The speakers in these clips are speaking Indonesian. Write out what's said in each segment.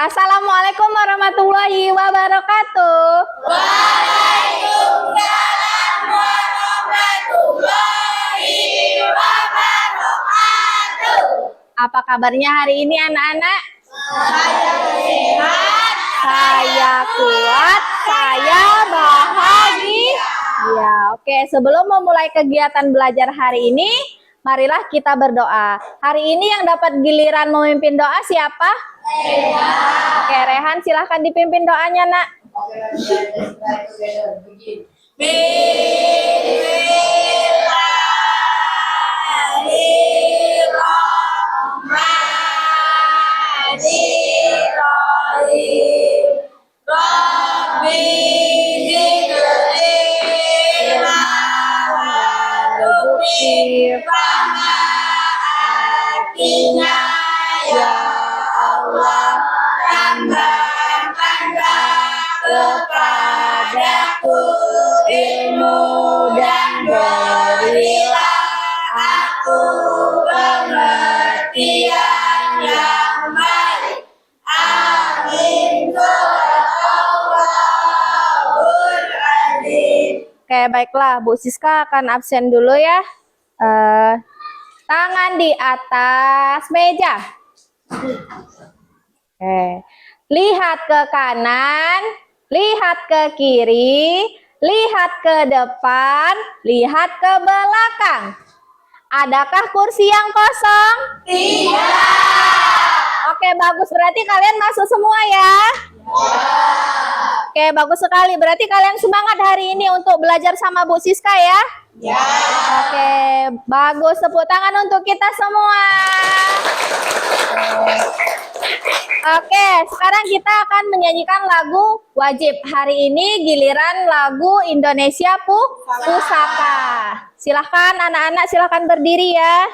Assalamualaikum warahmatullahi wabarakatuh. Waalaikumsalam warahmatullahi wabarakatuh. Apa kabarnya hari ini anak-anak? Saya sehat, Saya kuat, saya bahagia. Ya, oke. Sebelum memulai kegiatan belajar hari ini, marilah kita berdoa. Hari ini yang dapat giliran memimpin doa siapa? Rehan. Oke, Rehan silahkan dipimpin doanya, nak. Bismillahirrahmanirrahim. Rabbi zidni warzuqni fahma atina ya Allah, tambahkanlah kepadaku ilmu dan berilah aku pengertian yang baik. Amin. Allahul Aziz. Oke, baiklah. Bu Siska akan absen dulu ya. Tangan di atas meja. Oke. Lihat ke kanan, lihat ke kiri, lihat ke depan, lihat ke belakang. Adakah kursi yang kosong? Tidak. Oke, bagus. Berarti kalian masuk semua ya? Oke, bagus sekali. Berarti kalian semangat hari ini untuk belajar sama Bu Siska ya? Ya. Oke, bagus. Tepuk tangan untuk kita semua. Oke, sekarang kita akan menyanyikan lagu wajib. Hari ini giliran lagu Indonesia Pusaka. Silahkan anak-anak, silahkan berdiri ya.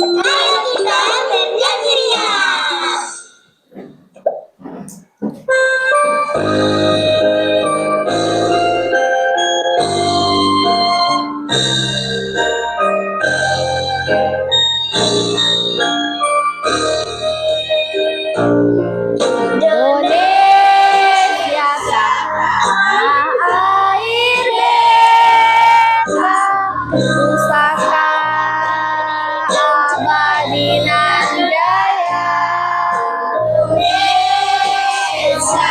Ayo kita bernyanyi. Indonesia tanah air bebas, pusaka abadi nan jaya. Indonesia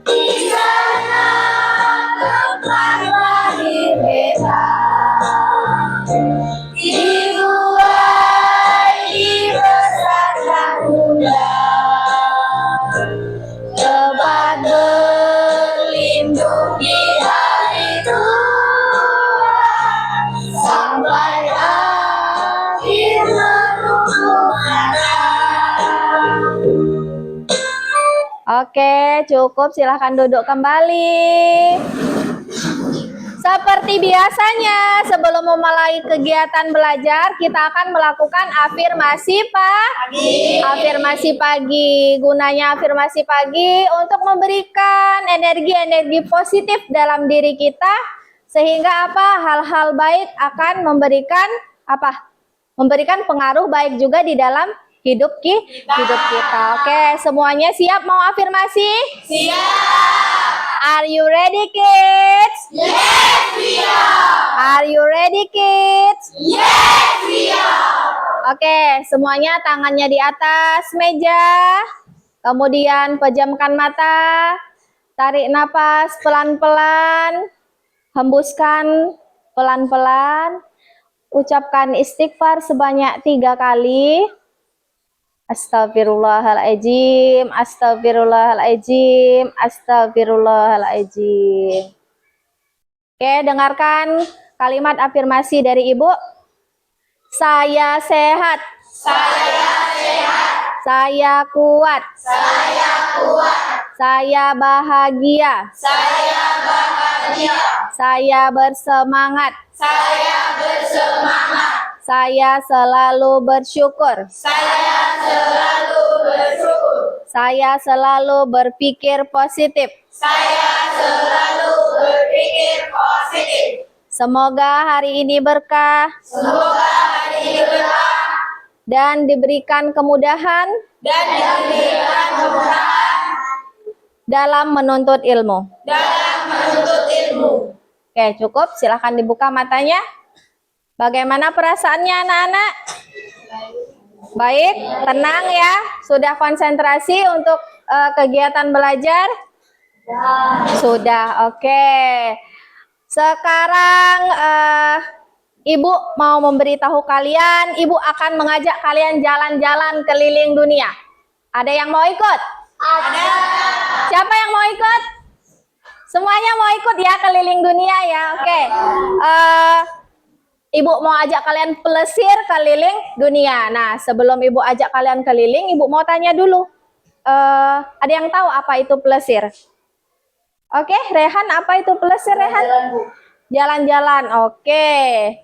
di sana tempat lahir beta, dibuai dibesarkan bunda, tempat berlindung di hari tua, sampai akhir menunggu kata. Oke, cukup. Silahkan duduk kembali. Seperti biasanya, sebelum memulai kegiatan belajar, kita akan melakukan afirmasi pagi. Afirmasi pagi. Gunanya afirmasi pagi untuk memberikan energi-energi positif dalam diri kita, sehingga apa? Hal-hal baik akan memberikan apa? Memberikan pengaruh baik juga di dalam hidup kita. Oke, semuanya siap mau afirmasi? Siap. Are you ready, kids? Yes, we are. Are you ready, kids? Yes, we are. Oke, semuanya tangannya di atas meja. Kemudian pejamkan mata. Tarik napas pelan-pelan. Hembuskan pelan-pelan. Ucapkan istighfar sebanyak 3 kali. Astagfirullahaladzim, astagfirullahaladzim, astagfirullahaladzim. Oke, dengarkan kalimat afirmasi dari Ibu. Saya sehat. Saya sehat. Saya kuat. Saya kuat. Saya bahagia. Saya bahagia. Saya bersemangat. Saya bersemangat. Saya selalu bersyukur. Saya selalu bersyukur. Saya selalu berpikir positif. Saya selalu berpikir positif. Semoga hari ini berkah Semoga hari ini berkah dan diberikan kemudahan dan diberikan kemudahan dalam menuntut ilmu. dalam menuntut ilmu. Oke, cukup. Silahkan dibuka matanya. Bagaimana perasaannya anak-anak? Baik, tenang ya. Sudah konsentrasi untuk kegiatan belajar? Sudah, oke. Sekarang Ibu mau memberitahu kalian, Ibu akan mengajak kalian jalan-jalan keliling dunia. Ada yang mau ikut? Ada. Siapa yang mau ikut? Semuanya mau ikut ya keliling dunia ya. Oke. Ibu mau ajak kalian plesir keliling dunia. Nah, sebelum Ibu ajak kalian keliling, Ibu mau tanya dulu. Ada yang tahu apa itu plesir? Oke, Rehan, apa itu plesir, Rehan? Jalan-jalan. Oke.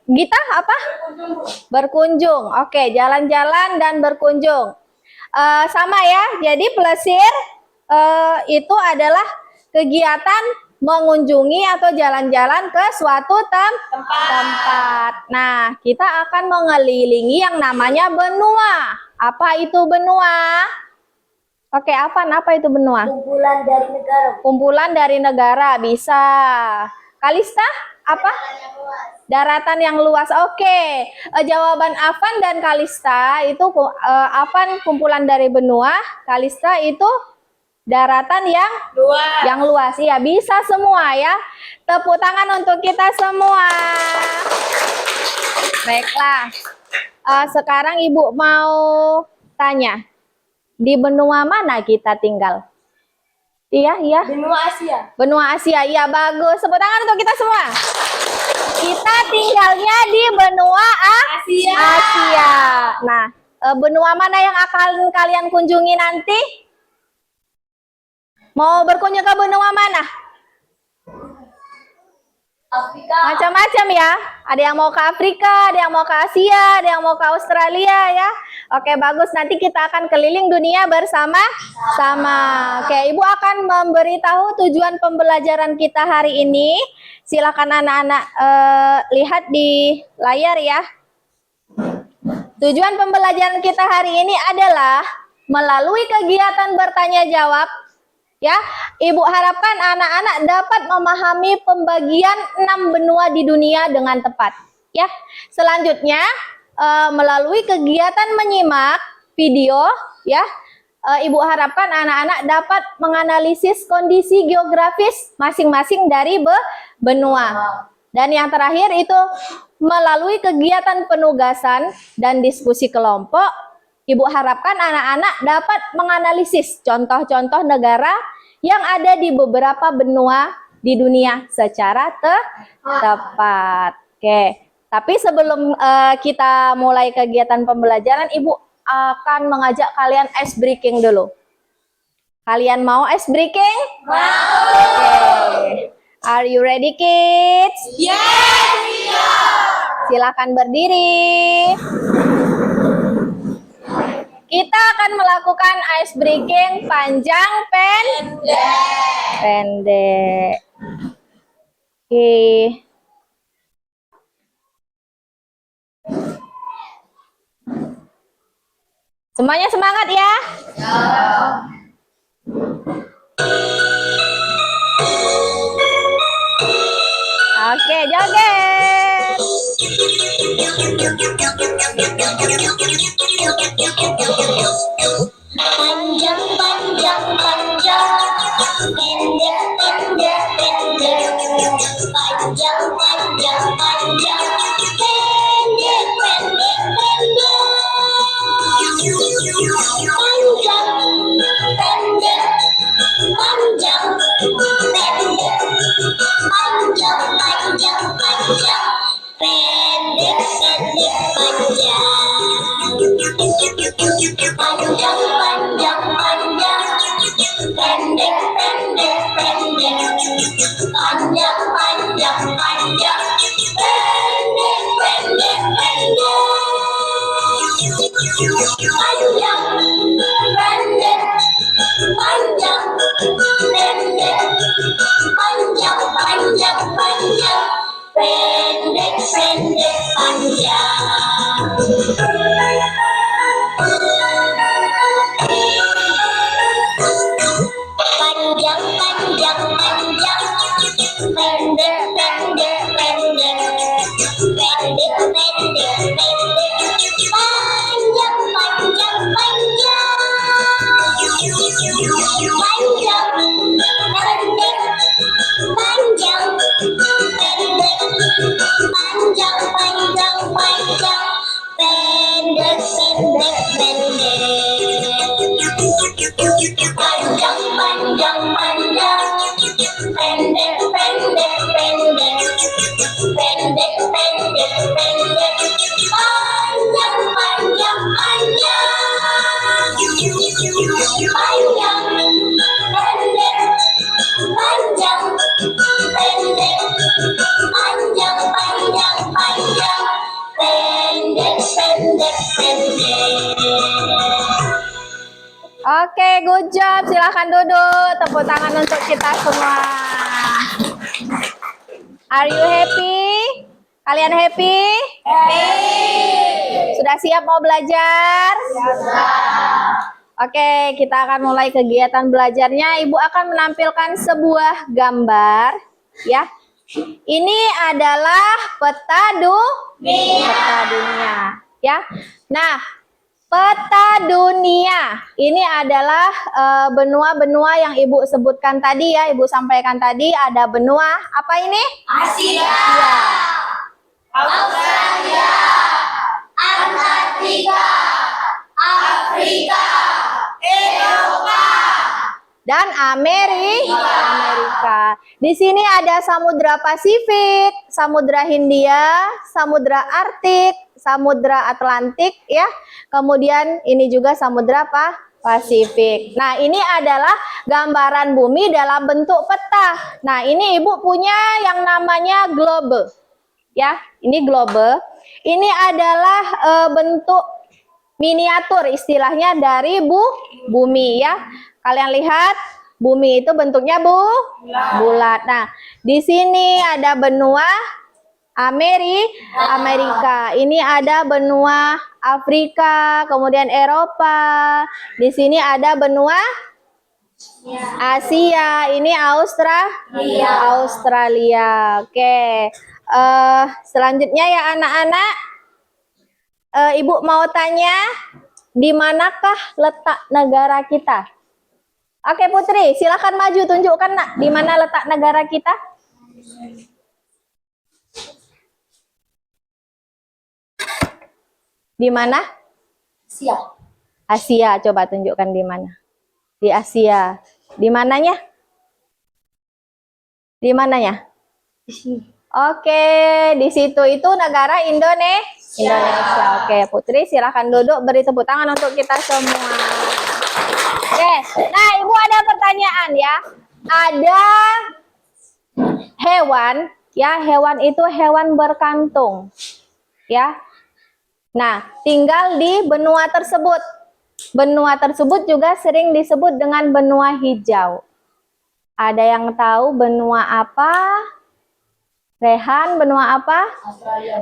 Gita apa? Berkunjung. Oke, jalan-jalan dan berkunjung. Sama ya. Jadi plesir itu adalah kegiatan mengunjungi atau jalan-jalan ke suatu tempat. Nah, kita akan mengelilingi yang namanya benua. Apa itu benua? Oke, apa itu benua? Kumpulan dari negara. Kumpulan dari negara, bisa. Kalista, apa? Daratan yang luas. Oke. Jawaban Afan dan Kalista itu Afan kumpulan dari benua, Kalista itu daratan yang luas. Iya, bisa semua ya. Tepuk tangan untuk kita semua. Baiklah. Sekarang Ibu mau tanya. Di benua mana kita tinggal? Iya. Benua Asia. Benua Asia. Iya, bagus. Tepuk tangan untuk kita semua. Kita tinggalnya di benua Asia. Nah, benua mana yang akan kalian kunjungi nanti? Mau berkunjung ke benua mana? Afrika. Macam-macam ya. Ada yang mau ke Afrika, ada yang mau ke Asia, ada yang mau ke Australia ya. Oke, bagus. Nanti kita akan keliling dunia bersama-sama. Oke, Ibu akan memberitahu tujuan pembelajaran kita hari ini. Silakan anak-anak lihat di layar ya. Tujuan pembelajaran kita hari ini adalah melalui kegiatan bertanya jawab. Ya, Ibu harapkan anak-anak dapat memahami pembagian 6 benua di dunia dengan tepat. Ya, selanjutnya melalui kegiatan menyimak video, ya, Ibu harapkan anak-anak dapat menganalisis kondisi geografis masing-masing dari benua. Dan yang terakhir itu melalui kegiatan penugasan dan diskusi kelompok, Ibu harapkan anak-anak dapat menganalisis contoh-contoh negara yang ada di beberapa benua di dunia secara tepat. Oke, tapi sebelum kita mulai kegiatan pembelajaran, Ibu akan mengajak kalian ice breaking dulu. Kalian mau ice breaking? Mau. Oke. Are you ready, kids? Yes. Silakan berdiri. Kita akan melakukan ice breaking panjang pendek. Oke. Semuanya semangat ya. Oke, joget. Panjang, panjang, panjang. Pendek, pendek, pendek. Panjang, panjang, panjang. Pendek, pendek, pendek. Panjang, pendek. Panjang, pendek. Panjang, panjang, panjang. Pendek, pendek, panjang. Panjang, panjang, panjang. Pendek, pendek, pendek. Panjang, panjang, panjang. Pendek, pendek, pendek. Panjang, pendek. Pendek, pendek, pendek. Panjang, panjang, panjang. Pendek, pendek, pendek. Pendek, pendek, pendek. Panjang, panjang, panjang. Panjang, pendek. Panjang, pendek. Panjang, panjang, panjang. Pendek, pendek, pendek. Oke, good job. Silahkan duduk. Tepuk tangan untuk kita semua. Are you happy? Kalian happy? Happy. Sudah siap mau belajar? Oke, kita akan mulai kegiatan belajarnya. Ibu akan menampilkan sebuah gambar, ya. Ini adalah peta dunia, ya. Nah, peta dunia ini adalah benua-benua yang Ibu sebutkan tadi, ya. Ibu sampaikan tadi ada benua apa ini? Asia, Ya. Australia, Antartika, Afrika, Eropa, Dan Amerika. Di sini ada Samudra Pasifik, Samudra Hindia, Samudra Arktik, Samudra Atlantik, ya. Kemudian ini juga Samudra Pasifik. Nah, ini adalah gambaran bumi dalam bentuk peta. Nah, ini Ibu punya yang namanya globe. Ya, ini globe. Ini adalah bentuk miniatur istilahnya dari bumi, ya. Kalian lihat, bumi itu bentuknya bulat. Nah, di sini ada benua Amerika. Ini ada benua Afrika, kemudian Eropa. Di sini ada benua Asia. Ini Australia. Oke. Selanjutnya ya anak-anak, Ibu mau tanya, di manakah letak negara kita? Oke Putri, silakan maju tunjukkan nak, di mana letak negara kita? Di mana? Asia. Asia, coba tunjukkan di mana. Di Asia. Di mananya? Di mananya? Oke, di situ itu negara Indonesia. Oke, Putri silakan duduk, beri tepuk tangan untuk kita semua. Oke, nah Ibu ada pertanyaan ya. Ada hewan, ya, hewan itu hewan berkantung. Ya. Nah, tinggal di benua tersebut. Benua tersebut juga sering disebut dengan benua hijau. Ada yang tahu benua apa? Rehan, benua apa?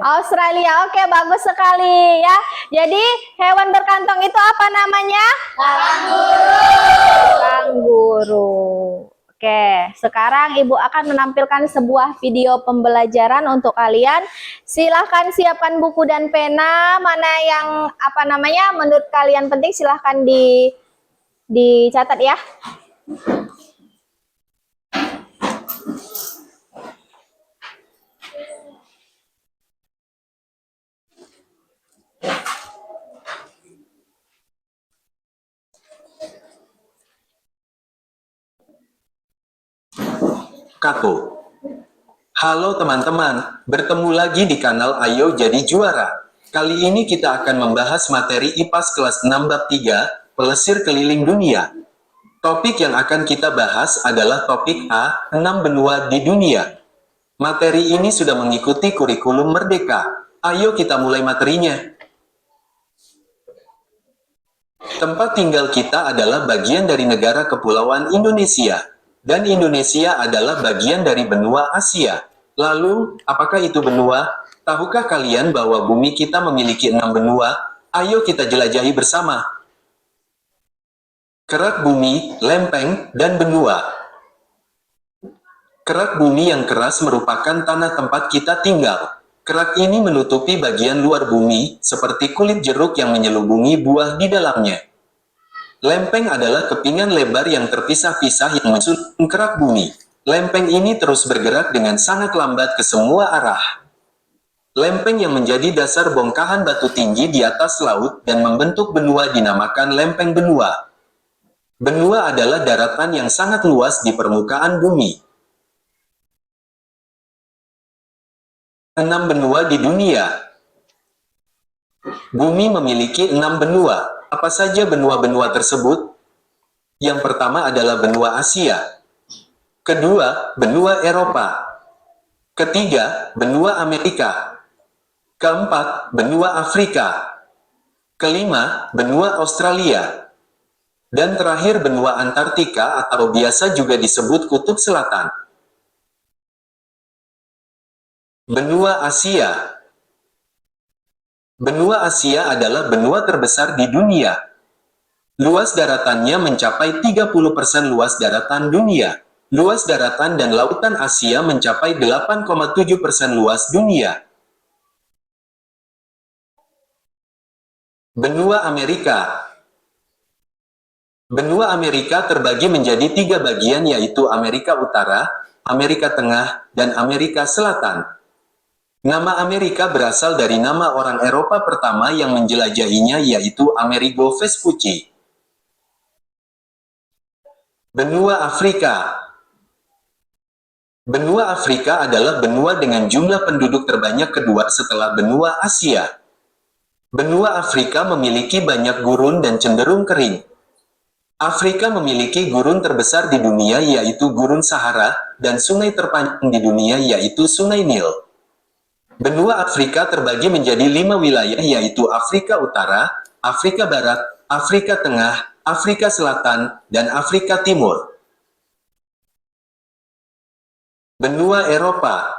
Australia. Oke, bagus sekali ya. Jadi, hewan berkantong itu apa namanya? Kanguru. Oke, sekarang Ibu akan menampilkan sebuah video pembelajaran untuk kalian. Silahkan siapkan buku dan pena. Mana yang apa namanya menurut kalian penting, silahkan dicatat ya. Kako. Halo teman-teman, bertemu lagi di kanal Ayo Jadi Juara. Kali ini kita akan membahas materi IPAS kelas 6 bab 3, Pelesir Keliling Dunia. Topik yang akan kita bahas adalah topik A, 6 benua di dunia. Materi ini sudah mengikuti kurikulum Merdeka. Ayo kita mulai materinya. Tempat tinggal kita adalah bagian dari negara kepulauan Indonesia. Dan Indonesia adalah bagian dari benua Asia. Lalu, apakah itu benua? Tahukah kalian bahwa bumi kita memiliki 6 benua? Ayo kita jelajahi bersama. Kerak bumi, lempeng, dan benua. Kerak bumi yang keras merupakan tanah tempat kita tinggal. Kerak ini menutupi bagian luar bumi, seperti kulit jeruk yang menyelubungi buah di dalamnya. Lempeng adalah kepingan lebar yang terpisah-pisah yang mensusun kerak bumi. Lempeng ini terus bergerak dengan sangat lambat ke semua arah. Lempeng yang menjadi dasar bongkahan batu tinggi di atas laut dan membentuk benua dinamakan lempeng benua. Benua adalah daratan yang sangat luas di permukaan bumi. 6 benua di dunia. Bumi memiliki 6 benua. Apa saja benua-benua tersebut? Yang pertama adalah benua Asia. Kedua, benua Eropa. Ketiga, benua Amerika. Keempat, benua Afrika. Kelima, benua Australia. Dan terakhir benua Antartika atau biasa juga disebut Kutub Selatan. Benua Asia. Benua Asia adalah benua terbesar di dunia. Luas daratannya mencapai 30% luas daratan dunia. Luas daratan dan lautan Asia mencapai 8,7% luas dunia. Benua Amerika. Benua Amerika terbagi menjadi 3 bagian yaitu Amerika Utara, Amerika Tengah, dan Amerika Selatan. Nama Amerika berasal dari nama orang Eropa pertama yang menjelajahinya yaitu Amerigo Vespucci. Benua Afrika. Benua Afrika adalah benua dengan jumlah penduduk terbanyak kedua setelah benua Asia. Benua Afrika memiliki banyak gurun dan cenderung kering. Afrika memiliki gurun terbesar di dunia yaitu Gurun Sahara, dan sungai terpanjang di dunia yaitu Sungai Nil. Benua Afrika terbagi menjadi 5 wilayah yaitu Afrika Utara, Afrika Barat, Afrika Tengah, Afrika Selatan, dan Afrika Timur. Benua Eropa.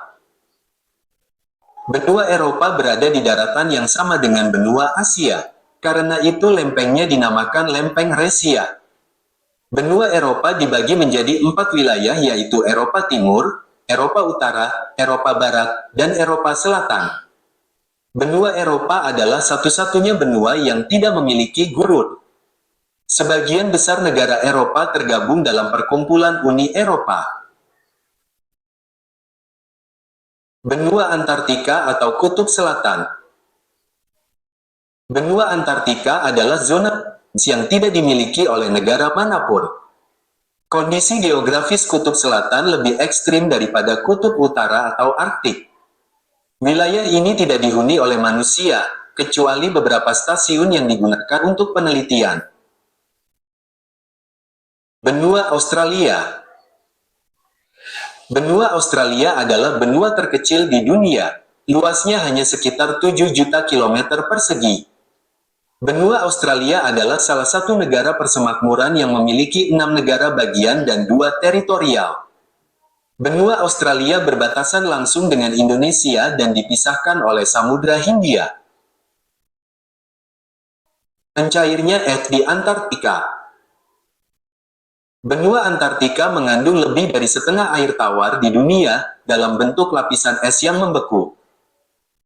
Benua Eropa berada di daratan yang sama dengan benua Asia. Karena itu lempengnya dinamakan lempeng Resia. Benua Eropa dibagi menjadi 4 wilayah yaitu Eropa Timur, Eropa Utara, Eropa Barat, dan Eropa Selatan. Benua Eropa adalah satu-satunya benua yang tidak memiliki gurun. Sebagian besar negara Eropa tergabung dalam perkumpulan Uni Eropa. Benua Antartika atau Kutub Selatan. Benua Antartika adalah zona yang tidak dimiliki oleh negara manapun. Kondisi geografis Kutub Selatan lebih ekstrim daripada Kutub Utara atau Arktik. Wilayah ini tidak dihuni oleh manusia, kecuali beberapa stasiun yang digunakan untuk penelitian. Benua Australia. Benua Australia adalah benua terkecil di dunia. Luasnya hanya sekitar 7 juta kilometer persegi. Benua Australia adalah salah satu negara persemakmuran yang memiliki 6 negara bagian dan 2 teritorial. Benua Australia berbatasan langsung dengan Indonesia dan dipisahkan oleh Samudra Hindia. Mencairnya es di Antartika. Benua Antartika mengandung lebih dari setengah air tawar di dunia dalam bentuk lapisan es yang membeku.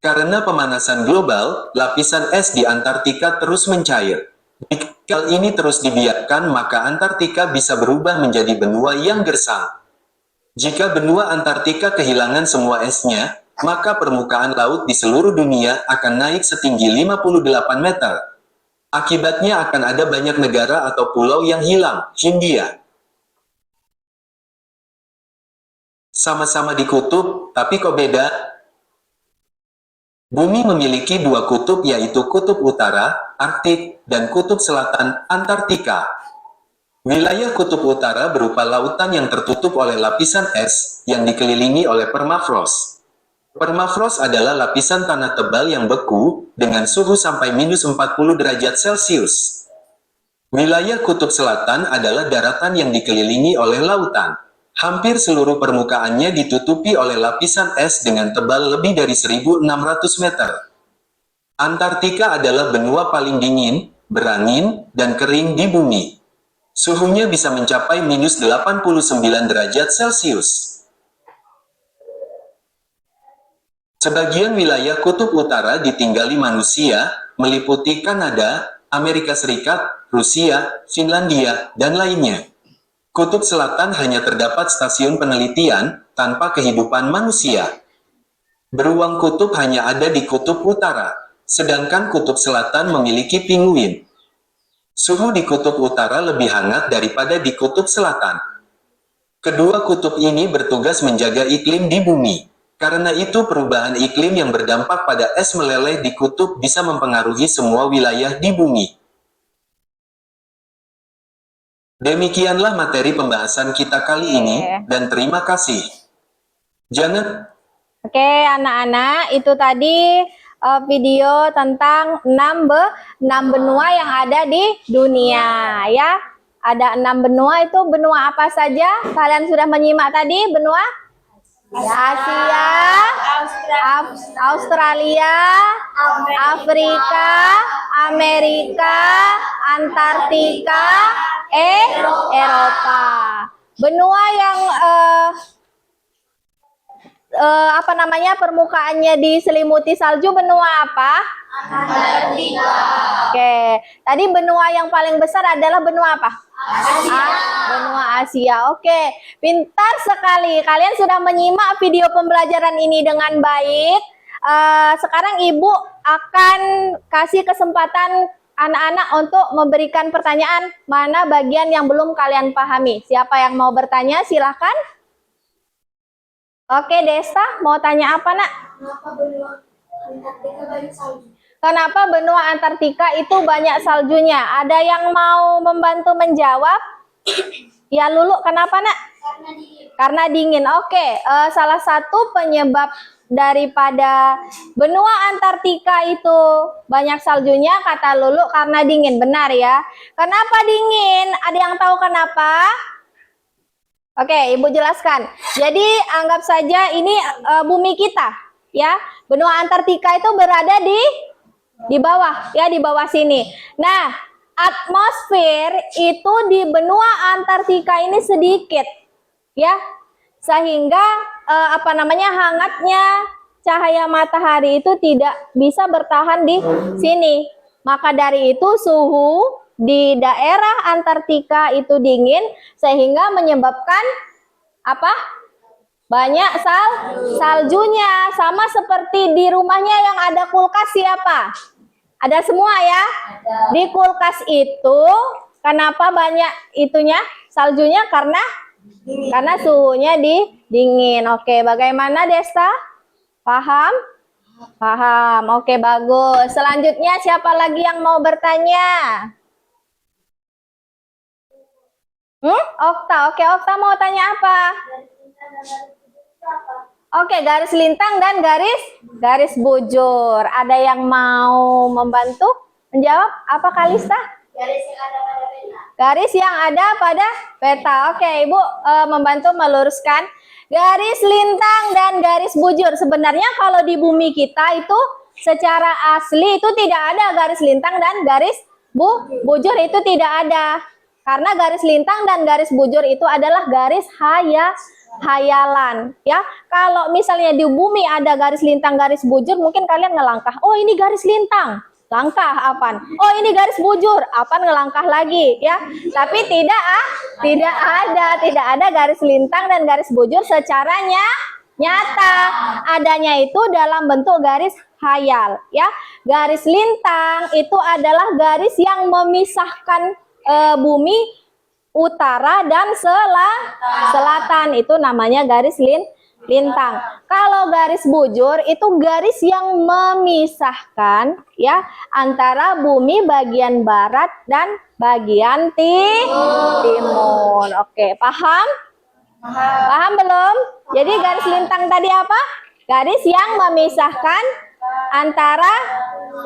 Karena pemanasan global, lapisan es di Antartika terus mencair. Jika hal ini terus dibiarkan, maka Antartika bisa berubah menjadi benua yang gersang. Jika benua Antartika kehilangan semua esnya, maka permukaan laut di seluruh dunia akan naik setinggi 58 meter. Akibatnya akan ada banyak negara atau pulau yang hilang. Hindia. Sama-sama di kutub, tapi kok beda? Bumi memiliki 2 kutub yaitu Kutub Utara, Arktik, dan Kutub Selatan, Antartika. Wilayah Kutub Utara berupa lautan yang tertutup oleh lapisan es, yang dikelilingi oleh permafrost. Permafrost adalah lapisan tanah tebal yang beku, dengan suhu sampai minus 40 derajat Celcius. Wilayah Kutub Selatan adalah daratan yang dikelilingi oleh lautan. Hampir seluruh permukaannya ditutupi oleh lapisan es dengan tebal lebih dari 1.600 meter. Antartika adalah benua paling dingin, berangin, dan kering di bumi. Suhunya bisa mencapai minus 89 derajat Celcius. Sebagian wilayah Kutub Utara ditinggali manusia, meliputi Kanada, Amerika Serikat, Rusia, Finlandia, dan lainnya. Kutub Selatan hanya terdapat stasiun penelitian tanpa kehidupan manusia. Beruang kutub hanya ada di Kutub Utara, sedangkan Kutub Selatan memiliki penguin. Suhu di Kutub Utara lebih hangat daripada di Kutub Selatan. Kedua kutub ini bertugas menjaga iklim di bumi. Karena itu perubahan iklim yang berdampak pada es meleleh di kutub bisa mempengaruhi semua wilayah di bumi. Demikianlah materi pembahasan kita kali ini, dan terima kasih. Jangan... Oke, anak-anak, itu tadi video tentang 6 benua yang ada di dunia, ya. Ada 6 benua, itu benua apa saja? Kalian sudah menyimak tadi, benua? Asia, Australia, Afrika, Amerika, Antartika, Eropa. Benua yang apa namanya, permukaannya diselimuti salju, benua apa? Antartika. Oke, tadi benua yang paling besar adalah benua apa? Asia. Benua Asia. Oke, pintar sekali. Kalian sudah menyimak video pembelajaran ini dengan baik. Sekarang Ibu akan kasih kesempatan anak-anak untuk memberikan pertanyaan mana bagian yang belum kalian pahami. Siapa yang mau bertanya, silahkan. Oke, Desta, mau tanya apa, Nak? Kenapa benua Antartika banyak salju? Kenapa benua Antartika itu banyak saljunya? Ada yang mau membantu menjawab? Ya, Lulu, kenapa, Nak? Karena dingin. Karena dingin. Oke, salah satu penyebab daripada benua Antartika itu banyak saljunya, kata Lulu, karena dingin. Benar ya? Kenapa dingin? Ada yang tahu kenapa? Oke, Ibu jelaskan. Jadi anggap saja ini bumi kita, ya. Benua Antartika itu berada di bawah, ya, di bawah sini. Nah, atmosfer itu di benua Antartika ini sedikit, ya, sehingga apa namanya, hangatnya cahaya matahari itu tidak bisa bertahan di sini. Maka dari itu suhu di daerah Antartika itu dingin, sehingga menyebabkan apa? Banyak saljunya. Sama seperti di rumahnya yang ada kulkas, siapa? Ada semua ya? Di kulkas itu kenapa banyak itunya saljunya? Karena suhunya dingin. Oke, bagaimana Desta? Paham? Paham. Oke, bagus. Selanjutnya siapa lagi yang mau bertanya? Okta. Oke, Okta mau tanya apa? Oke, garis lintang dan garis bujur. Ada yang mau membantu menjawab? Apa, Kalista? Garis yang ada pada peta. Garis yang ada pada peta. Oke, Ibu membantu meluruskan. Garis lintang dan garis bujur. Sebenarnya kalau di bumi kita itu secara asli itu tidak ada garis lintang dan garis bujur, itu tidak ada. Karena garis lintang dan garis bujur itu adalah garis hayalan, ya. Kalau misalnya di bumi ada garis lintang, garis bujur, mungkin kalian ngelangkah, oh ini garis lintang, langkah apaan? Oh ini garis bujur, apaan, ngelangkah lagi, ya. Tapi tidak ada garis lintang dan garis bujur secara nyata. Adanya itu dalam bentuk garis hayal, ya. Garis lintang itu adalah garis yang memisahkan bumi utara dan selatan, itu namanya garis lintang. Kalau garis bujur itu garis yang memisahkan, ya, antara bumi bagian barat dan bagian timur. Oke, paham? Paham belum? Jadi garis lintang tadi apa? Garis yang memisahkan antara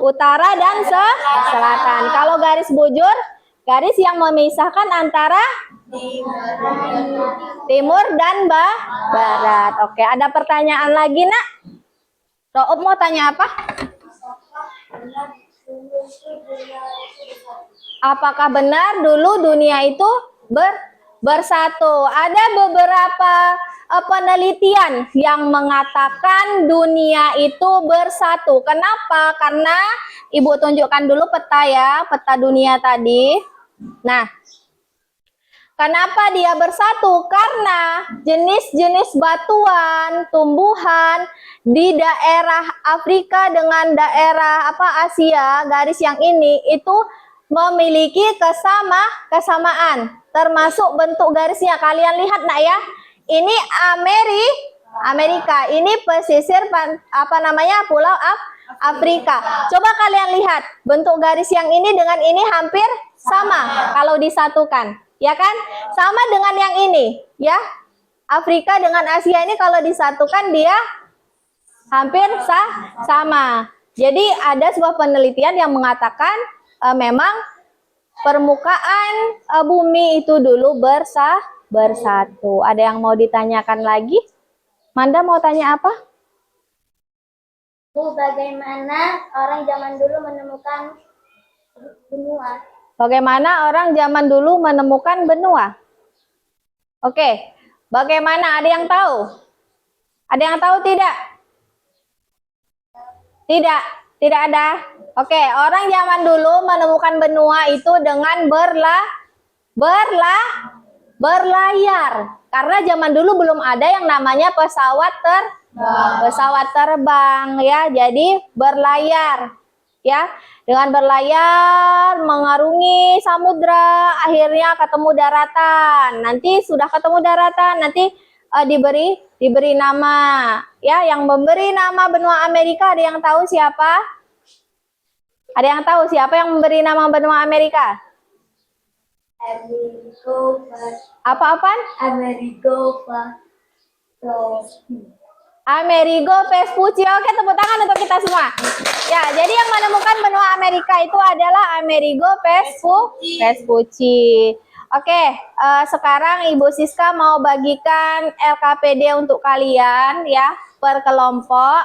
utara dan selatan. Kalau garis bujur, garis yang memisahkan antara timur dan barat. Oke, ada pertanyaan lagi, Nak? Ro'ub mau tanya apa? Apakah benar dulu dunia itu bersatu? Ada beberapa penelitian yang mengatakan dunia itu bersatu. Kenapa? Karena Ibu tunjukkan dulu peta ya, peta dunia tadi. Nah, kenapa dia bersatu? Karena jenis-jenis batuan, tumbuhan di daerah Afrika dengan daerah Asia, garis yang ini itu memiliki kesamaan, termasuk bentuk garisnya. Kalian lihat nak ya, ini Amerika, ini pesisir Pulau Afrika. Coba kalian lihat bentuk garis yang ini dengan ini hampir sama kalau disatukan, ya kan? Sama dengan yang ini, ya. Afrika dengan Asia ini kalau disatukan dia hampir sama. Jadi ada sebuah penelitian yang mengatakan memang permukaan bumi itu dulu bersatu. Ada yang mau ditanyakan lagi? Manda mau tanya apa? Bu, bagaimana orang zaman dulu menemukan benua? Bagaimana orang zaman dulu menemukan benua? Oke, bagaimana? Ada yang tahu? Ada yang tahu tidak? Tidak ada. Oke, orang zaman dulu menemukan benua itu dengan berlayar. Karena zaman dulu belum ada yang namanya pesawat terbang ya. Jadi berlayar ya. Dengan berlayar mengarungi samudra, akhirnya ketemu daratan. Nanti sudah ketemu daratan, nanti diberi nama ya. Yang memberi nama benua Amerika, ada yang tahu siapa? Ada yang tahu siapa yang memberi nama benua Amerika? Amerigo Apa-apaan? Amerigo Vespucci. Oke, tepuk tangan untuk kita semua. Ya, jadi yang menemukan benua Amerika itu adalah Amerigo Vespucci. Oke, sekarang Ibu Siska mau bagikan LKPD untuk kalian ya, per kelompok.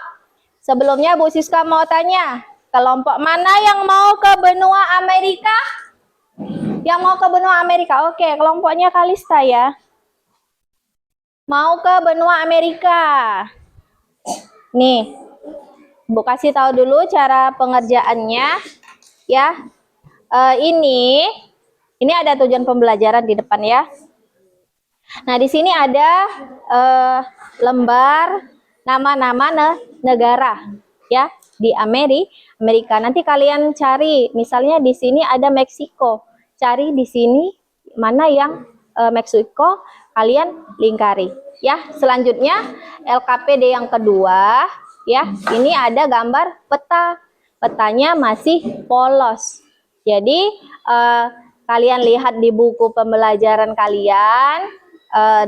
Sebelumnya Bu Siska mau tanya, kelompok mana yang mau ke benua Amerika? Yang mau ke benua Amerika. Oke, kelompoknya Kalista ya. Mau ke benua Amerika. Nih, Bu kasih tahu dulu cara pengerjaannya ya. Ini ada tujuan pembelajaran di depan ya. Nah, di sini ada lembar nama-nama negara ya di Amerika. Nanti kalian cari, misalnya di sini ada Meksiko. Cari di sini mana yang Meksiko, kalian lingkari ya. Selanjutnya LKPD yang kedua ya. Ini ada gambar peta. Petanya masih polos. Jadi kalian lihat di buku pembelajaran kalian,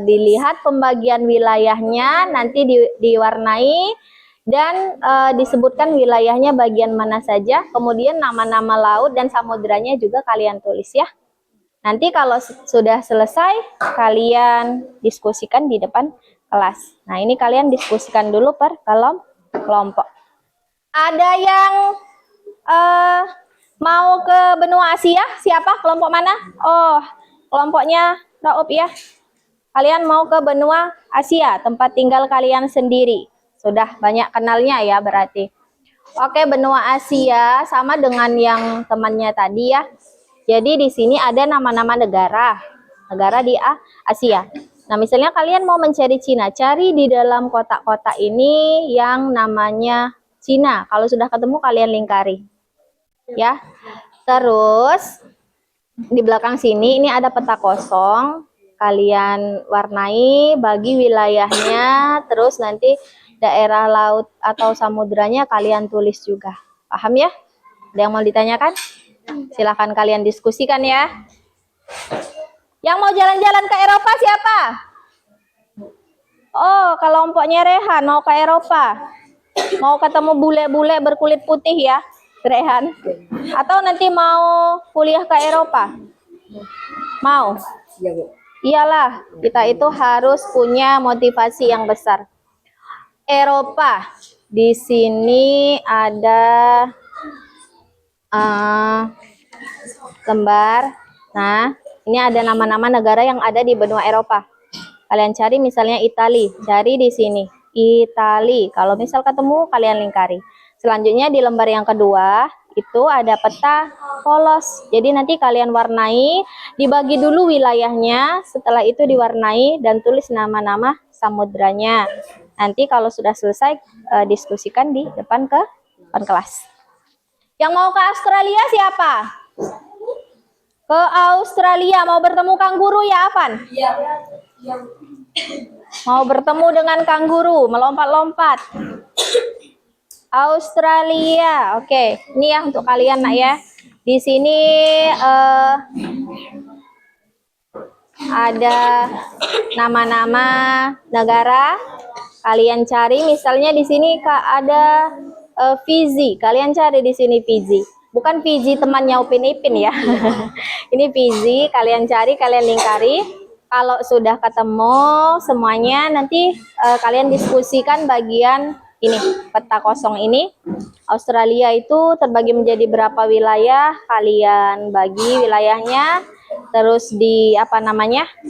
dilihat pembagian wilayahnya, nanti diwarnai dan disebutkan wilayahnya bagian mana saja. Kemudian nama-nama laut dan samudranya juga kalian tulis ya. Nanti kalau sudah selesai, kalian diskusikan di depan kelas. Nah, ini kalian diskusikan dulu per kelompok. Ada yang mau ke benua Asia? Siapa? Kelompok mana? Oh, kelompoknya Raub ya. Kalian mau ke benua Asia, tempat tinggal kalian sendiri. Sudah banyak kenalnya ya berarti. Oke, benua Asia sama dengan yang temannya tadi ya. Jadi di sini ada nama-nama negara di Asia. Nah, misalnya kalian mau mencari Cina, cari di dalam kotak-kotak ini yang namanya Cina. Kalau sudah ketemu kalian lingkari. Ya. Terus di belakang sini ini ada peta kosong. Kalian warnai, bagi wilayahnya, terus nanti daerah laut atau samudranya kalian tulis juga. Paham ya? Ada yang mau ditanyakan? Silahkan kalian diskusikan ya. Yang mau jalan-jalan ke Eropa siapa? Oh, kelompoknya Rehan mau ke Eropa. Mau ketemu bule-bule berkulit putih ya, Rehan. Atau nanti mau kuliah ke Eropa? Mau? Iya, Bu. Iyalah, kita itu harus punya motivasi yang besar. Eropa. Di sini ada lembar. Nah, ini ada nama-nama negara yang ada di benua Eropa. Kalian cari misalnya Itali, cari di sini Itali. Kalau misal ketemu, kalian lingkari. Selanjutnya di lembar yang kedua itu ada peta polos. Jadi nanti kalian warnai, dibagi dulu wilayahnya, setelah itu diwarnai dan tulis nama-nama samudranya. Nanti kalau sudah selesai diskusikan di depan kelas. Yang mau ke Australia siapa? Ke Australia mau bertemu kanguru ya, Avan? Iya. Mau bertemu dengan kanguru, melompat-lompat. Australia, oke. Ini ya untuk kalian nak ya. Di sini ada nama-nama negara. Kalian cari, misalnya di sini ada Fiji. Kalian cari di sini Fiji. Bukan Fiji temannya Upin Ipin ya. Ini Fiji. Kalian cari, kalian lingkari. Kalau sudah ketemu semuanya, nanti kalian diskusikan bagian ini, peta kosong ini. Australia itu terbagi menjadi berapa wilayah, kalian bagi wilayahnya, terus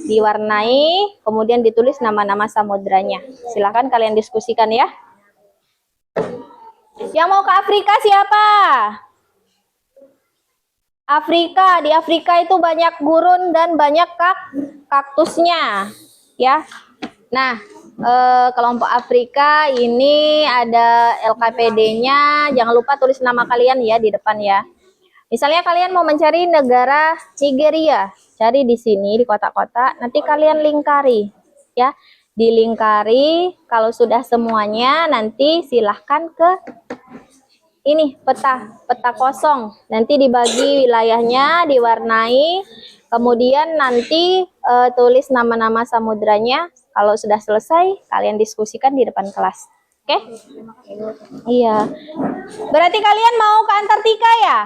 diwarnai, kemudian ditulis nama-nama samudranya. Silahkan kalian diskusikan ya. Yang mau ke Afrika siapa? Afrika, di Afrika itu banyak gurun dan banyak kaktusnya ya. Nah, kelompok Afrika ini ada LKPD-nya. Jangan lupa tulis nama kalian ya di depan ya. Misalnya kalian mau mencari negara Nigeria, cari di sini di kotak-kotak. Nanti kalian lingkari ya. Dilingkari, kalau sudah semuanya nanti silahkan ke ini peta kosong. Nanti dibagi wilayahnya, diwarnai. Kemudian nanti tulis nama-nama samudranya. Kalau sudah selesai, kalian diskusikan di depan kelas. Oke? Iya. Berarti kalian mau ke Antartika ya?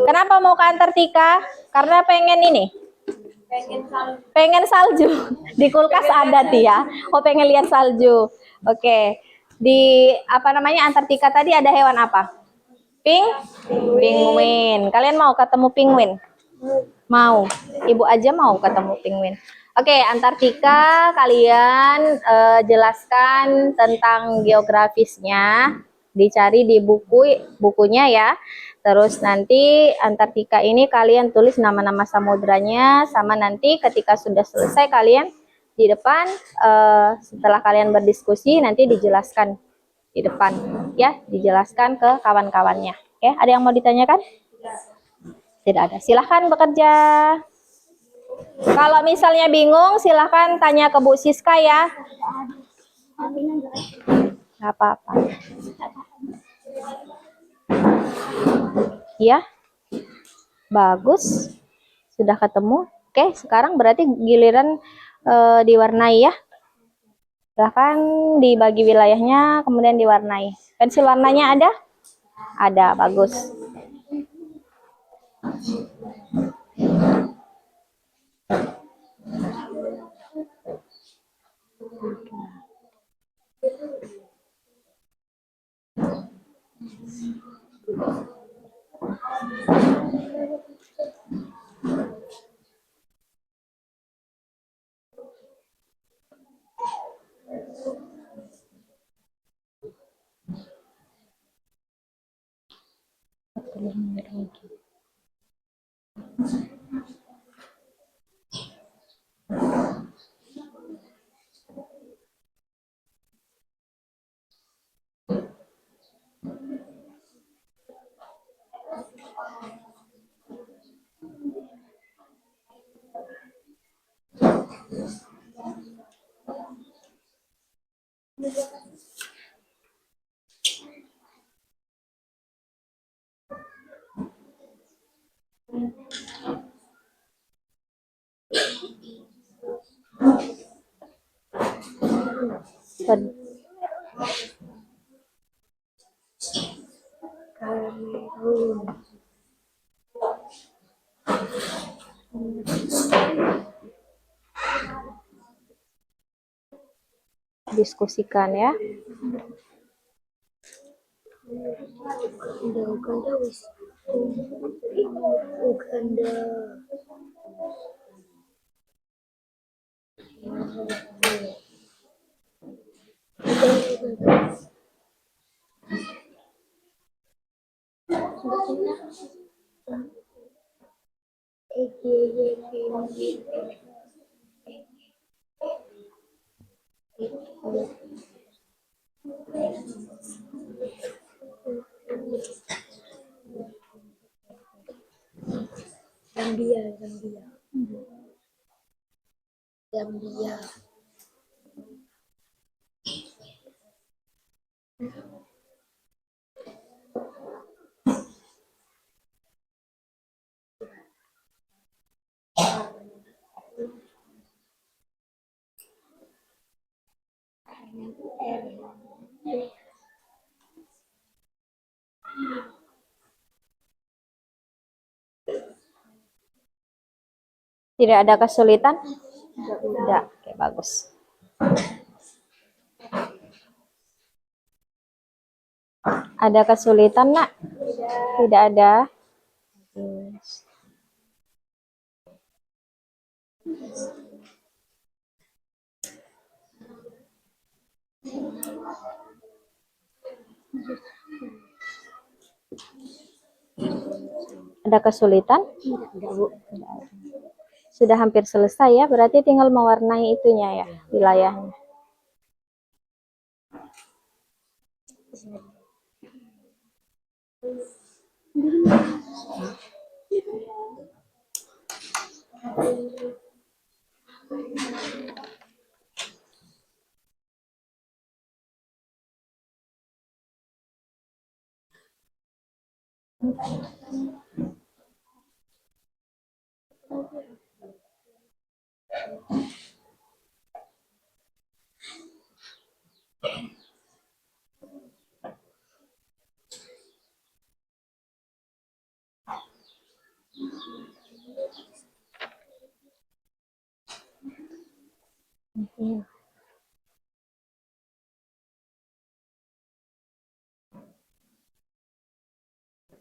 Kenapa mau ke Antartika? Karena pengen ini. Pengen salju. Di kulkas ada tuh ya. Oh, pengen lihat salju. Oke. Di Antartika tadi ada hewan apa? Penguin. Kalian mau ketemu penguin? Mau. Ibu aja mau ketemu penguin. Oke, Antartika kalian jelaskan tentang geografisnya, dicari di bukunya ya. Terus nanti Antartika ini kalian tulis nama-nama samudranya, sama nanti ketika sudah selesai kalian di depan setelah kalian berdiskusi nanti dijelaskan di depan ya, dijelaskan ke kawan-kawannya. Oke, ada yang mau ditanyakan? Tidak ada. Silahkan bekerja. Kalau misalnya bingung, silahkan tanya ke Bu Siska ya. Nggak apa-apa. Ya, bagus. Sudah ketemu. Oke, sekarang berarti giliran diwarnai ya. Silahkan dibagi wilayahnya, kemudian diwarnai. Pensil warnanya ada? Ada, bagus. Diskusikan ya. Gambia, Gambia, Gambia. Tidak ada kesulitan? Tidak. Oke, bagus. Ada kesulitan, Nak? Tidak ada. Ada kesulitan? Sudah hampir selesai ya, berarti tinggal mewarnai itunya ya, wilayahnya.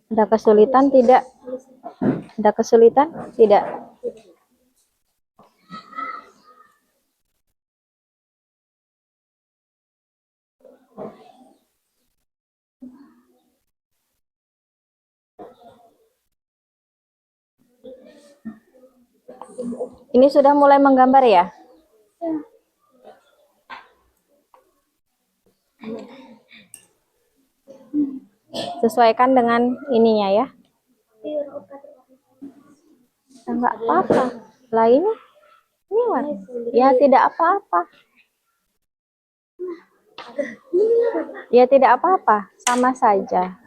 Ada kesulitan tidak? Ada kesulitan? Tidak. Ini sudah mulai menggambar ya? Sesuaikan dengan ininya ya. Enggak apa-apa. Lah ini warna. Ya tidak apa-apa. Ya tidak apa-apa, sama saja.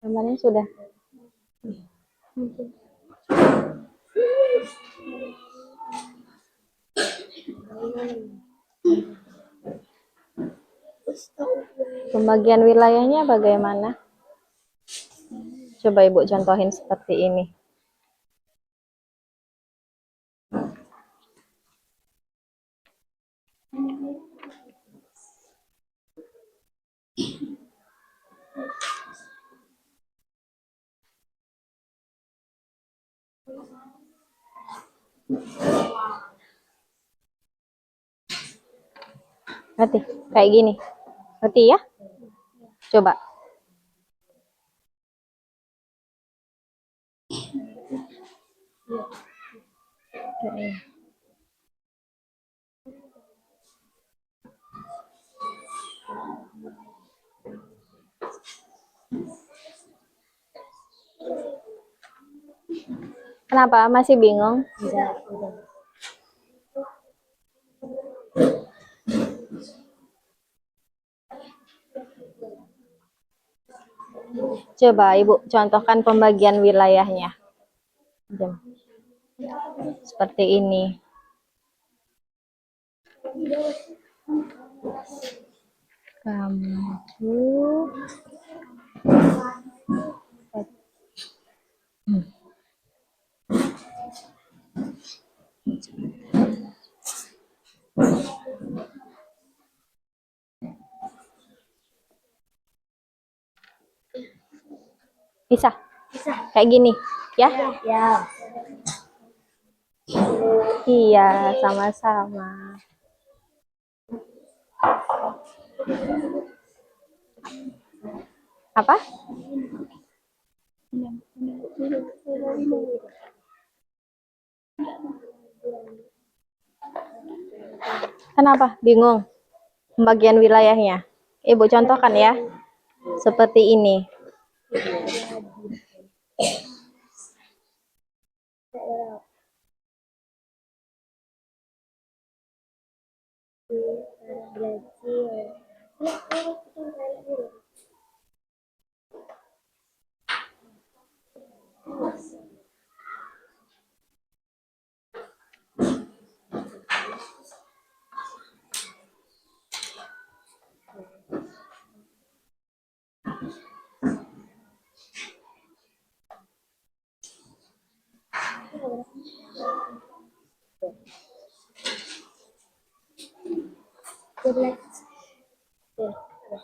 Gambarnya sudah. Pembagian wilayahnya bagaimana? Coba Ibu contohin seperti ini. Ngerti? Kayak gini. Ngerti ya? Coba. Oke. Kenapa? Masih bingung? Udah, udah. Coba Ibu contohkan pembagian wilayahnya. Jom. Seperti ini. Kamu bisa kayak gini ya? Ya. Iya, sama-sama. Apa? Kenapa? Bingung pembagian wilayahnya? Ibu contohkan ya. Seperti ini.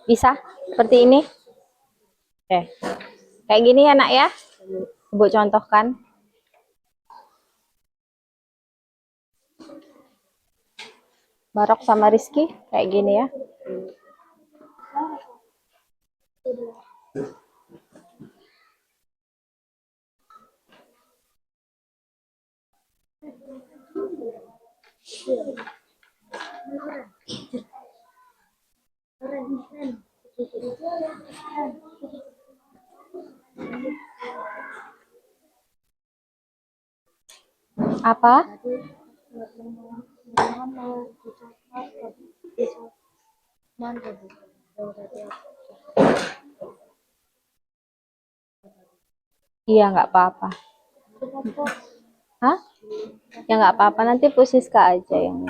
Bisa? Seperti ini? Oke. Kayak gini ya, Nak ya? Ibu contohkan. Barok sama Rizky kayak gini ya. Apa? Iya, nggak apa-apa. Hah? Ya nggak apa-apa, nanti Bu Siska aja yang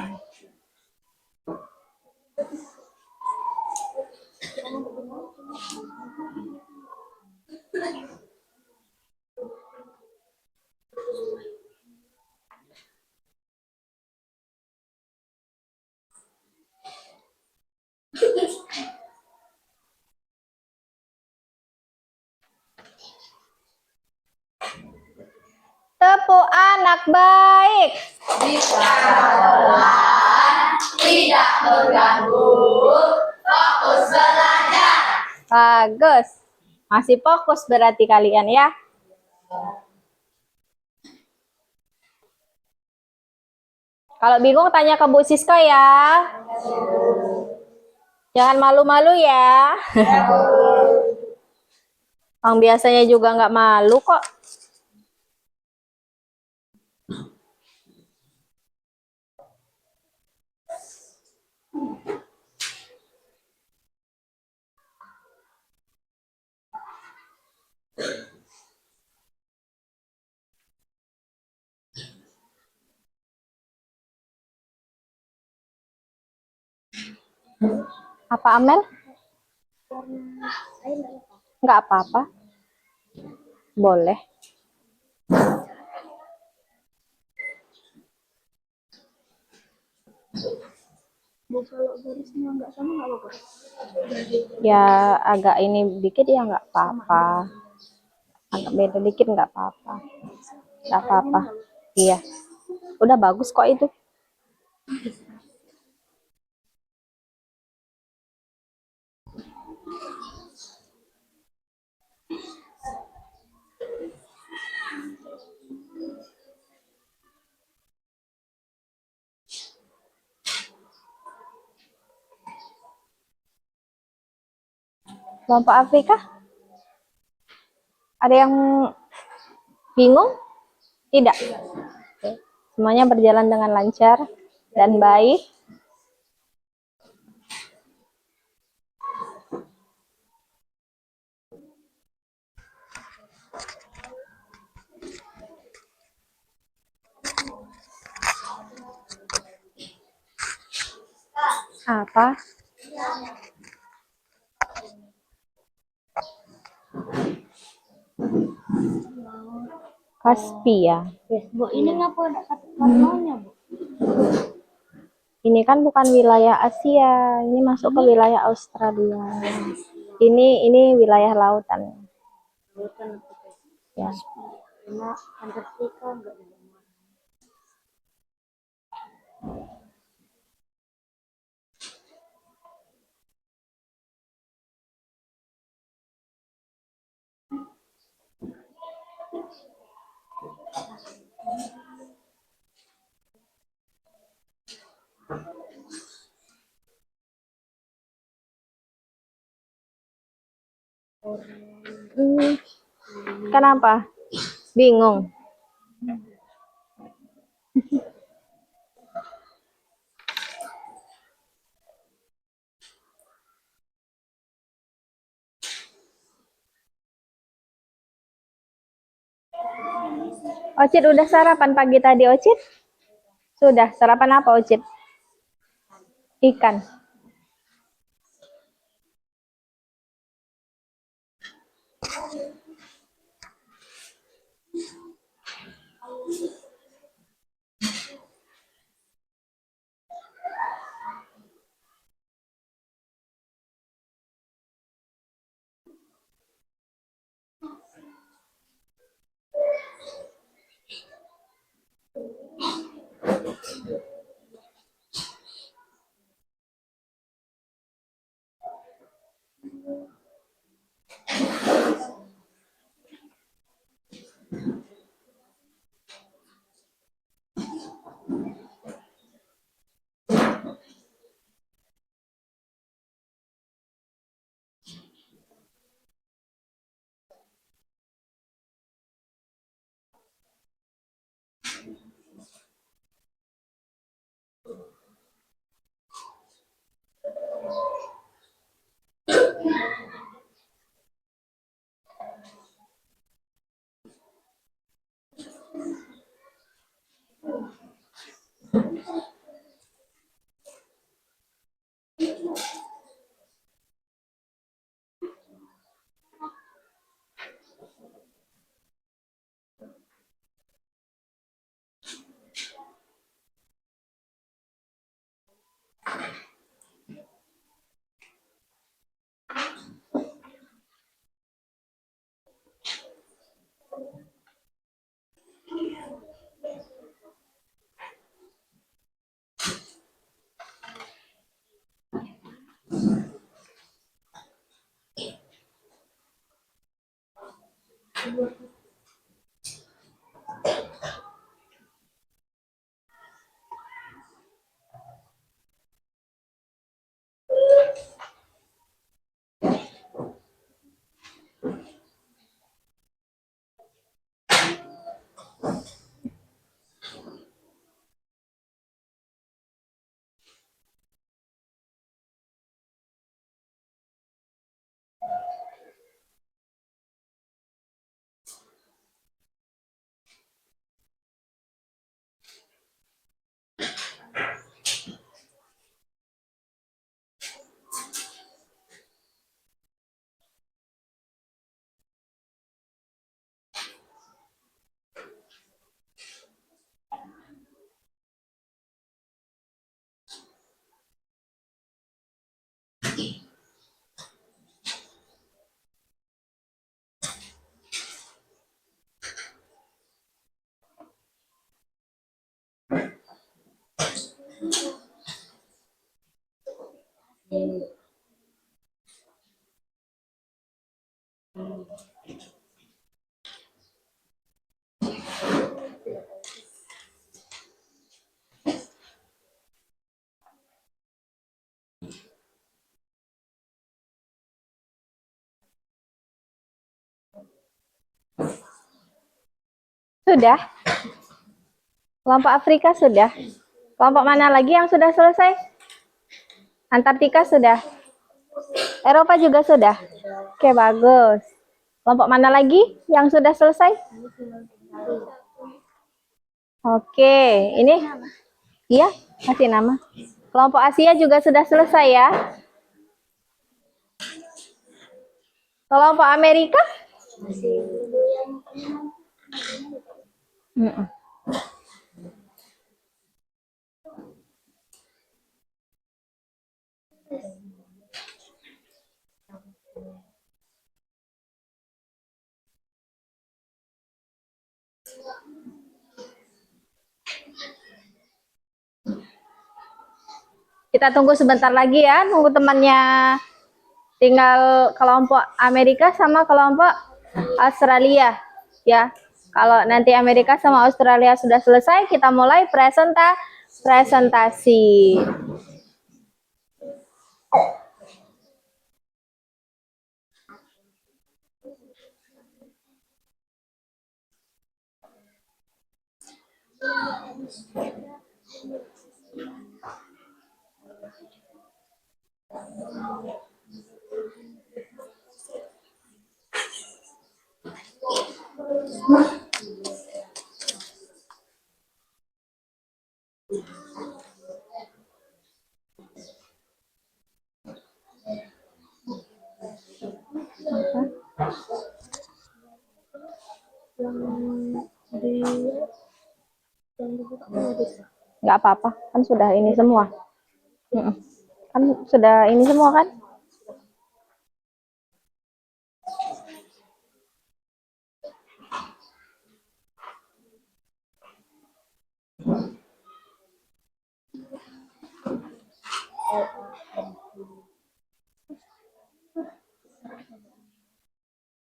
tepuk anak baik. Bagus. Masih fokus berarti kalian ya. Kalau bingung tanya ke Bu Siska ya. Jangan malu-malu ya. Orang biasanya juga nggak malu kok. Apa Amel? Nggak apa-apa. Boleh. Kalau garisnya nggak sama nggak apa-apa. Ya agak ini dikit ya nggak apa-apa. Agak beda dikit nggak apa-apa. Nggak apa-apa. Iya. Udah bagus kok itu. Kelompok Afrika? Ada yang bingung? Tidak. Oke. Semuanya berjalan dengan lancar dan baik. Apa? Kaspia. Yes, Bu. Ini ngapa ada warnanya, Bu? Ini kan bukan wilayah Asia, ini masuk ke wilayah Australia. Ini wilayah lautan. Bukan apa Ya. Cuma Antartika enggak ada. Kenapa? Bingung. Ocit udah sarapan pagi tadi, Ocit? Sudah. Sarapan apa, Ocit? Ikan. Sudah. Kelompok Afrika sudah. Kelompok mana lagi yang sudah selesai? Antartika sudah. Eropa juga sudah. Oke, bagus. Kelompok mana lagi yang sudah selesai? Oke, ini iya, kasih nama. Kelompok Asia juga sudah selesai ya. Kelompok Amerika? Mm-mm. Kita tunggu sebentar lagi ya, tunggu temannya. Tinggal kelompok Amerika sama kelompok Australia ya. Kalau nanti Amerika sama Australia sudah selesai, kita mulai presentasi. Nggak apa-apa, kan sudah ini semua. Kan sudah ini semua kan?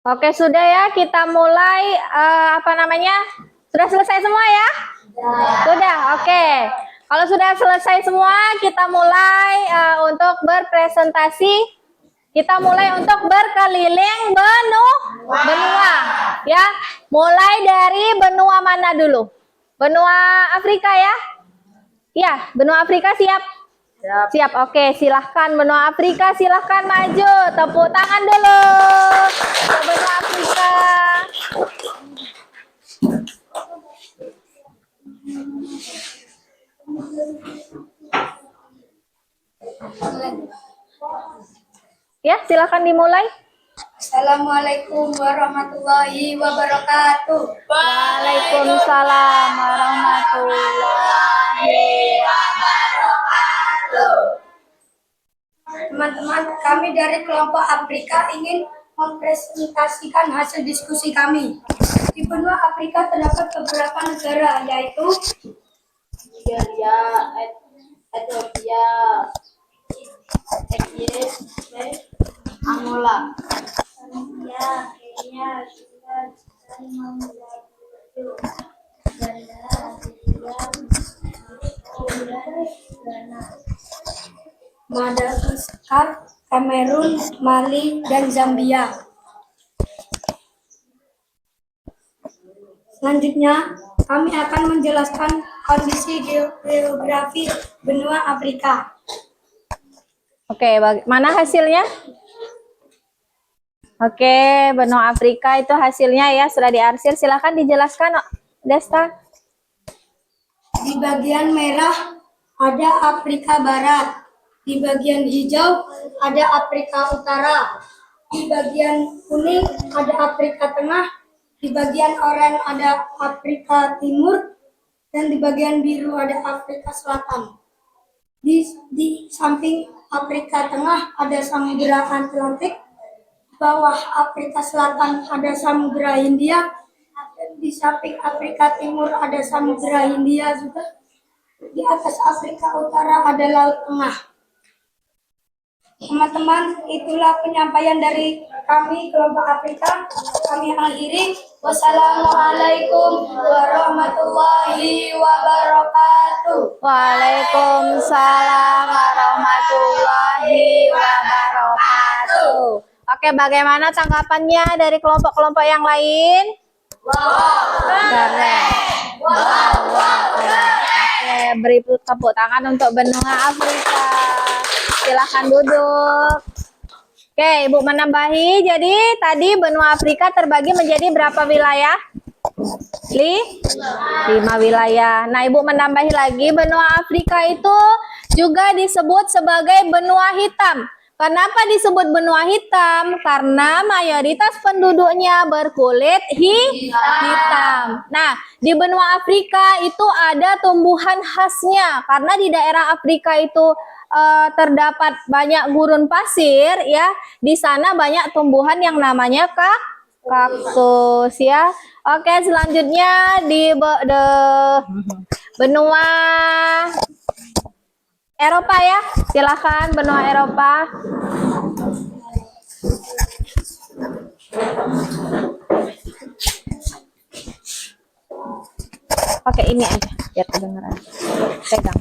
Oke, sudah ya, kita mulai apa namanya? Sudah selesai semua ya? Sudah, oke. Kalau sudah selesai semua, kita mulai untuk berpresentasi. Kita mulai untuk berkeliling benua, ya. Mulai dari benua mana dulu? Benua Afrika ya? Ya, benua Afrika siap? Siap, oke. Silahkan benua Afrika, silahkan maju. Tepuk tangan dulu untuk benua Afrika. Ya, silahkan dimulai. Assalamualaikum warahmatullahi wabarakatuh. Waalaikumsalam warahmatullahi wabarakatuh. Teman-teman, kami dari kelompok Afrika ingin mempresentasikan hasil diskusi kami. Di benua Afrika terdapat beberapa negara, yaitu Nigeria, Ethiopia, Angola, Zambia, Kenya, Sudan, Madagaskar, Kamerun, Mali, dan Zambia. Selanjutnya, kami akan menjelaskan kondisi geografi benua Afrika. Oke, mana hasilnya? Oke, benua Afrika itu hasilnya ya, sudah diarsir. Silahkan dijelaskan, Desta. Di bagian merah ada Afrika Barat. Di bagian hijau ada Afrika Utara. Di bagian kuning ada Afrika Tengah. Di bagian oranye ada Afrika Timur. Dan di bagian biru ada Afrika Selatan. Di samping Afrika Tengah ada Samudra Atlantik. Di bawah Afrika Selatan ada Samudra Hindia. Dan di samping Afrika Timur ada Samudra Hindia juga. Di atas Afrika Utara ada Laut Tengah. Teman-teman, itulah penyampaian dari kami kelompok Afrika. Kami akhiri. Wassalamualaikum warahmatullahi wabarakatuh. Waalaikumsalam warahmatullahi wabarakatuh. Oke. Oke, bagaimana tanggapannya dari kelompok-kelompok yang lain? Keren. Keren. Oke, beri tepuk tangan untuk benua Afrika. Silahkan duduk. Oke, Ibu menambahi. Jadi tadi benua Afrika terbagi menjadi berapa wilayah? 5 wilayah. Nah, Ibu menambahi lagi, benua Afrika itu juga disebut sebagai benua hitam. Kenapa disebut benua hitam? Karena mayoritas penduduknya berkulit hitam. Nah, di benua Afrika itu ada tumbuhan khasnya. Karena di daerah Afrika itu terdapat banyak gurun pasir, ya. Di sana banyak tumbuhan yang namanya kaktus, ya. Oke, selanjutnya di benua Eropa, ya. Silakan benua Eropa. Oke, ini aja biar kedengeran. Pegang.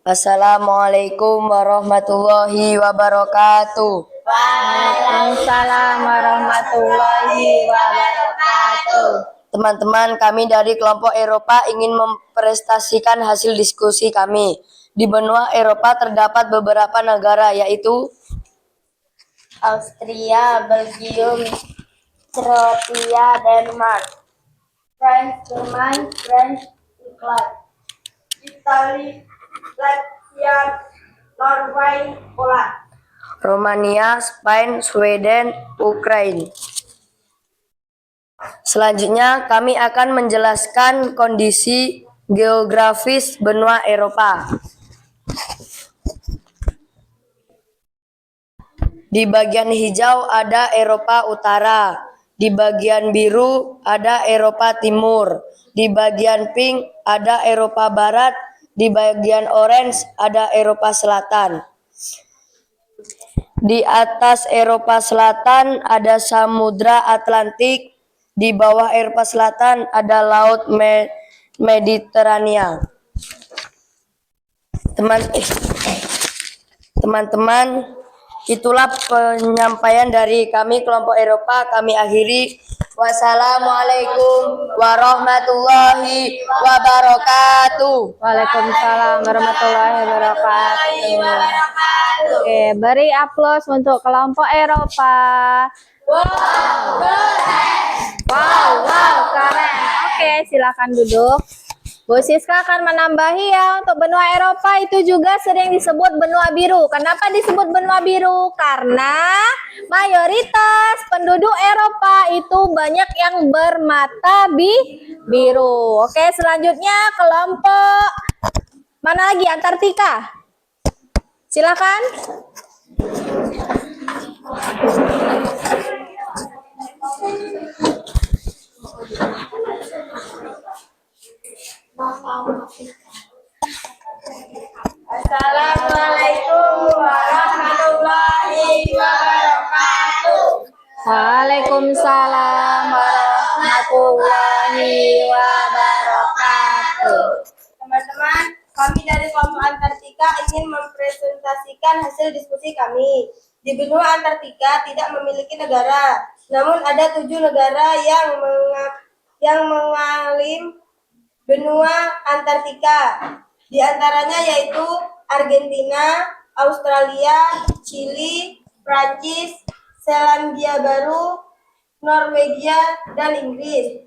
Assalamualaikum warahmatullahi wabarakatuh. Waalaikumsalam warahmatullahi wabarakatuh. Teman-teman, kami dari kelompok Eropa ingin mempresentasikan hasil diskusi kami. Di benua Eropa terdapat beberapa negara, yaitu Austria, Belgium, Kroasia, Denmark, France, Jerman, French, England, Italia, Latvia, Norway, Poland, Romania, Spain, Sweden, Ukraina. Selanjutnya, kami akan menjelaskan kondisi geografis benua Eropa. Di bagian hijau ada Eropa Utara, di bagian biru ada Eropa Timur, di bagian pink ada Eropa Barat, di bagian orange ada Eropa Selatan. Di atas Eropa Selatan ada Samudra Atlantik, di bawah Eropa Selatan ada Laut Mediterania. Teman-teman, itulah penyampaian dari kami kelompok Eropa. Kami akhiri. Wassalamualaikum warahmatullahi wabarakatuh. Waalaikumsalam warahmatullahi wabarakatuh. Oke, beri aplaus untuk kelompok Eropa. Wow, keren. Oke, silakan duduk. Bu Siska akan menambahi, ya, untuk benua Eropa itu juga sering disebut benua biru. Kenapa disebut benua biru? Karena mayoritas penduduk Eropa itu banyak yang bermata biru. Oke, selanjutnya kelompok mana lagi? Antartika. Silakan. Assalamualaikum warahmatullahi wabarakatuh. Waalaikumsalam warahmatullahi wabarakatuh. Teman-teman, kami dari kelompok Antartika ingin mempresentasikan hasil diskusi kami. Di benua Antartika tidak memiliki negara, namun ada 7 negara yang mengalim benua Antartika. Di antaranya yaitu Argentina, Australia, Chili, Prancis, Selandia Baru, Norwegia, dan Inggris.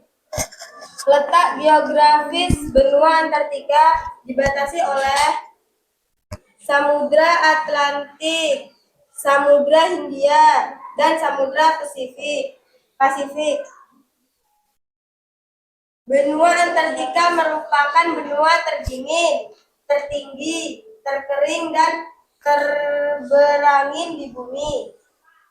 Letak geografis benua Antartika dibatasi oleh Samudra Atlantik, Samudra Hindia, dan Samudra Pasifik. Benua Antartika merupakan benua terdingin, tertinggi, terkering, dan terberangin di bumi.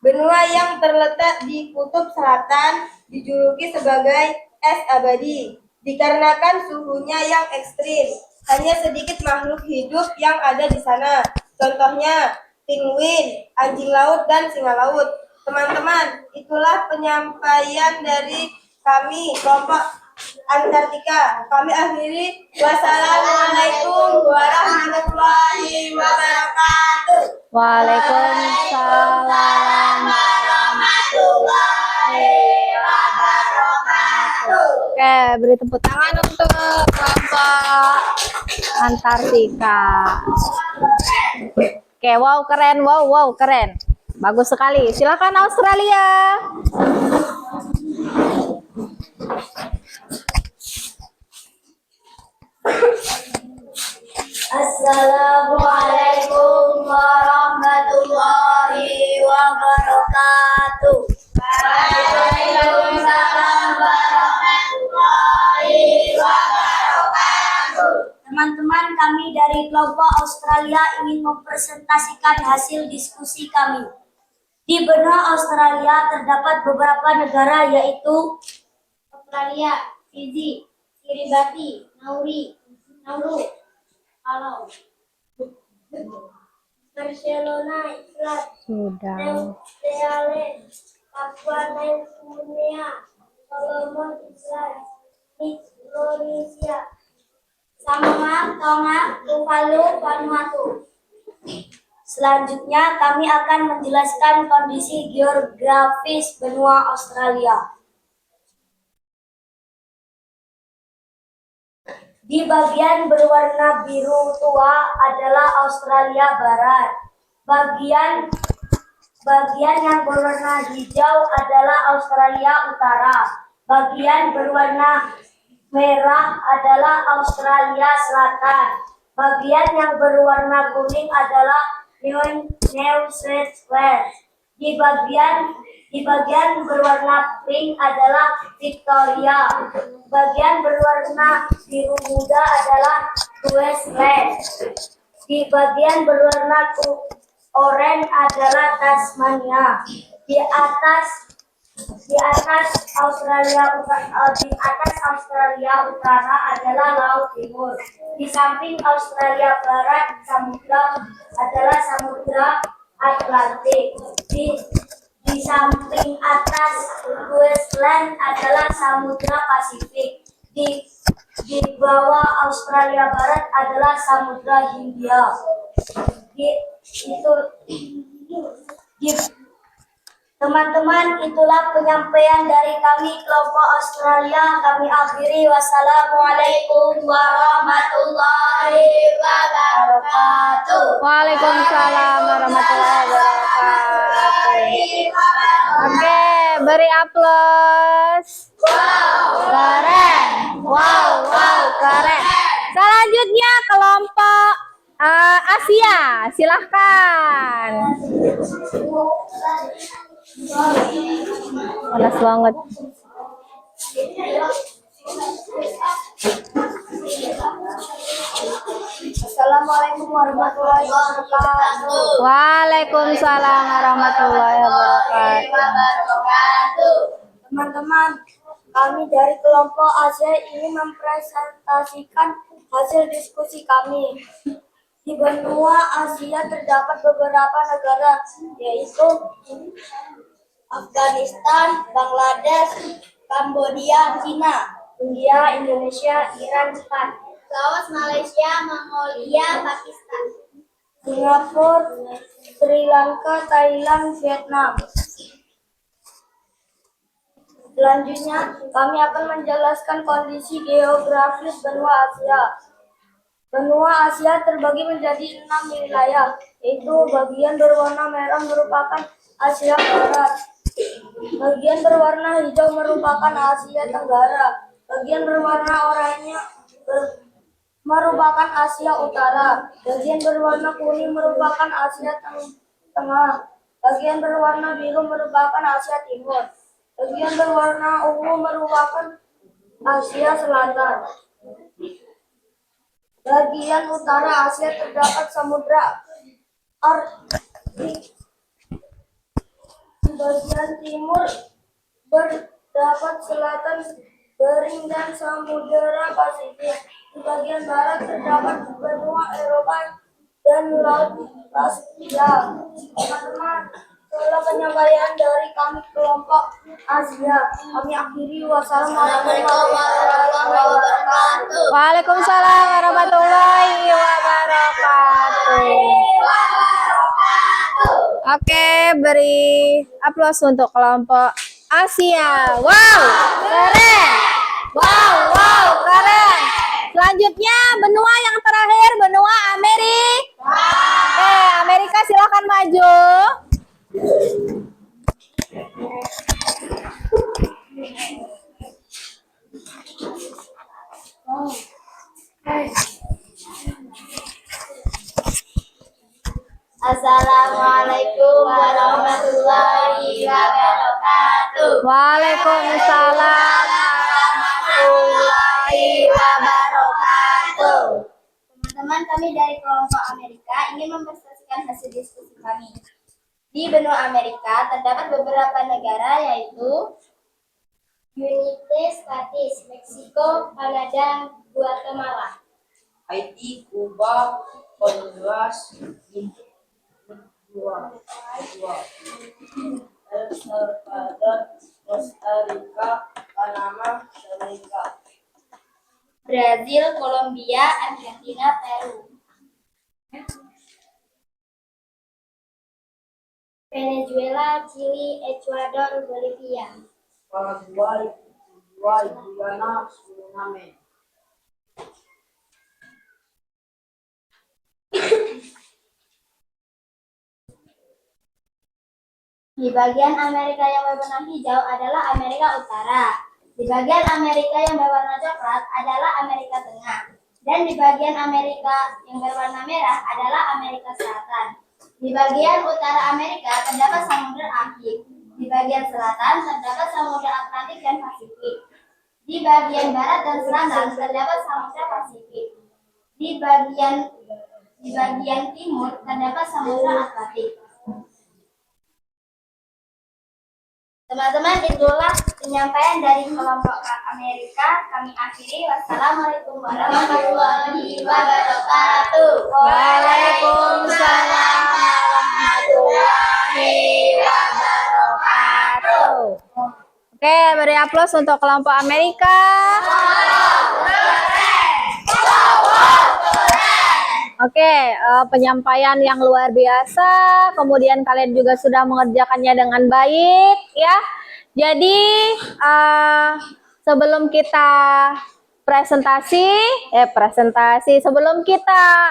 Benua yang terletak di kutub selatan dijuluki sebagai es abadi, dikarenakan suhunya yang ekstrim. Hanya sedikit makhluk hidup yang ada di sana. Contohnya, penguin, anjing laut, dan singa laut. Teman-teman, itulah penyampaian dari kami, kelompok Antartika. Kami akhiri. Wassalamualaikum warahmatullahi wabarakatuh. Waalaikumsalam warahmatullahi wabarakatuh. Oke, beri tepuk tangan untuk kelompok Antartika. Oke, wow keren, wow keren. Bagus sekali. Silakan Australia. Assalamualaikum warahmatullahi wabarakatuh. Waalaikumsalam warahmatullahi wabarakatuh. Teman-teman, kami dari kelompok Australia ingin mempresentasikan hasil diskusi kami. Di benua Australia terdapat beberapa negara yaitu Australia, Fiji, Kiribati, Nauru, Palau, Barcelona, Island, Sudah. Australia, Papua New Guinea, Solomon Island, Indonesia, Samoa, Tonga, Tuvalu, Vanuatu. Selanjutnya kami akan menjelaskan kondisi geografis benua Australia. Di bagian berwarna biru tua adalah Australia Barat. Bagian yang berwarna hijau adalah Australia Utara. Bagian berwarna merah adalah Australia Selatan. Bagian yang berwarna kuning adalah New South Wales. Di bagian berwarna pink adalah Victoria. Bagian berwarna biru muda adalah Queensland. Di bagian berwarna oranye adalah Tasmania. Di atas Australia Utara adalah Laut Timur. Di samping Australia Barat samudra adalah Samudra Atlantik. Di samping atas Queensland adalah Samudra Pasifik. Di bawah Australia Barat adalah Samudra Hindia. Teman-teman, itulah penyampaian dari kami kelompok Australia. Kami akhiri. Wassalamualaikum warahmatullahi wabarakatuh. Waalaikumsalam warahmatullahi wabarakatuh. Oke, beri aplaus. Keren. Wow, keren. Selanjutnya kelompok Asia. Silahkan. Panas banget. Assalamualaikum warahmatullahi wabarakatuh. Waalaikumsalam warahmatullahi wabarakatuh. Teman-teman, kami dari kelompok Asia ini mempresentasikan hasil diskusi kami. Di benua Asia terdapat beberapa negara, yaitu Afghanistan, Bangladesh, Kambodia, Cina, India, Indonesia, Iran, Jepang, Laos, Malaysia, Mongolia, Pakistan, Singapura, Sri Lanka, Thailand, Vietnam. Selanjutnya, kami akan menjelaskan kondisi geografis benua Asia. Benua Asia terbagi menjadi 6 wilayah, yaitu bagian berwarna merah merupakan Asia Barat, bagian berwarna hijau merupakan Asia Tenggara, bagian berwarna oranye merupakan Asia Utara, bagian berwarna kuning merupakan Asia Tengah, bagian berwarna biru merupakan Asia Timur, bagian berwarna ungu merupakan Asia Selatan. Bagian utara Asia terdapat Samudra Arktik. Bagian timur terdapat Selatan Bering dan Samudra Pasifik. Di bagian barat terdapat benua Eropa dan Laut Asia. Teman-teman, itulah penyampaian dari kami kelompok Asia. Kami akhiri. Wassalamualaikum warahmatullahi wabarakatuh. Waalaikumsalam warahmatullahi wabarakatuh. Oke, beri aplaus untuk kelompok Asia. Wow, keren. Wow, keren. Selanjutnya benua yang terakhir, benua Amerika. Amerika silakan maju. Assalamualaikum warahmatullahi wabarakatuh. Waalaikumsalam warahmatullahi wabarakatuh. Teman-teman, kami dari kelompok Amerika ingin mempresentasikan hasil diskusi kami. Di benua Amerika terdapat beberapa negara yaitu United States, Meksiko, Kanada, Guatemala. Haiti, Cuba, Honduras, El Salvador, Costa Rica, Panama, Senegal. Brazil, Kolombia, Argentina, Peru. Venezuela, Chili, Ecuador, Bolivia. Paraguay, Uruguay, Guyana, Suriname. Di bagian Amerika yang berwarna hijau adalah Amerika Utara. Di bagian Amerika yang berwarna coklat adalah Amerika Tengah. Dan di bagian Amerika yang berwarna merah adalah Amerika Selatan. Di bagian utara Amerika terdapat Samudra Arktik. Di bagian selatan terdapat Samudra Atlantik dan Pasifik. Di bagian barat dan selatan terdapat Samudra Pasifik. Di bagian timur terdapat Samudra Atlantik. Teman-teman, itulah penyampaian dari kelompok Amerika. Kami akhiri. Wassalamualaikum warahmatullahi wabarakatuh. Waalaikumsalam warahmatullahi wabarakatuh. Oke, beri aplaus untuk kelompok Amerika. Oke, penyampaian yang luar biasa. Kemudian kalian juga sudah mengerjakannya dengan baik, ya. Jadi sebelum kita presentasi, sebelum kita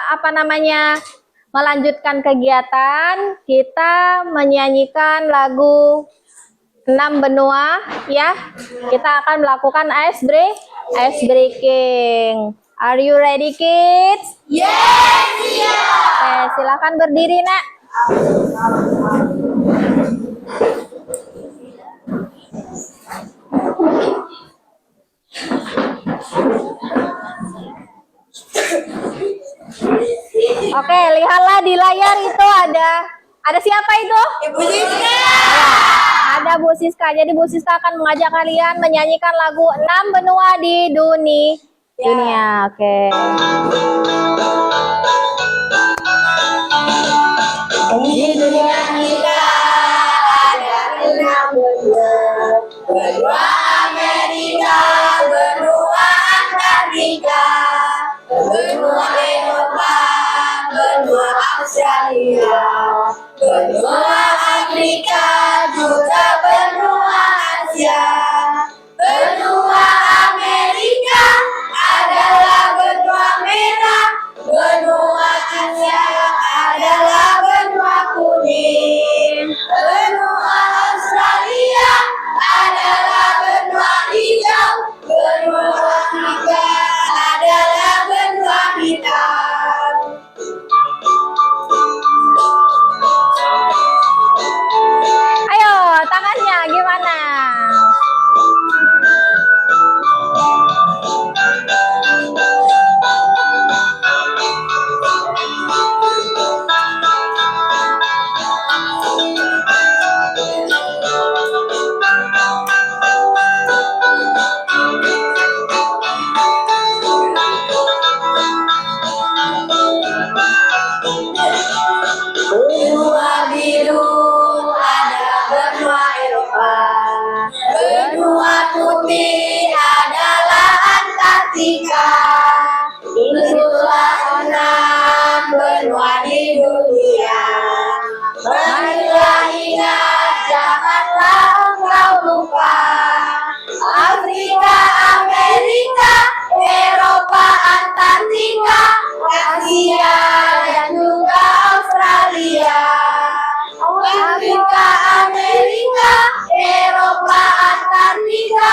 melanjutkan kegiatan, kita menyanyikan lagu 6 benua, ya. Kita akan melakukan ice breaking. Are you ready, kids? Yes, yeah. Silakan berdiri, nak. Oke, lihatlah di layar itu ada siapa itu? Ibu Siska. Ada Bu Siska. Jadi Bu Siska akan mengajak kalian menyanyikan lagu 6 benua di dunia. Oke. Di dunia kita ada 6 benua. Benua Amerika, benua Antartika, benua Eropa, benua Australia, benua Afrika, juga benua Asia. Benua Amerika adalah benua merah, benua Asia adalah benua kuning. Antartika. Itulah 6 benua di dunia. Marilah ingat, janganlah engkau lupa. Afrika, Amerika, Eropa, Antartika, Asia, dan juga Australia. Afrika, Amerika, Eropa, Antartika,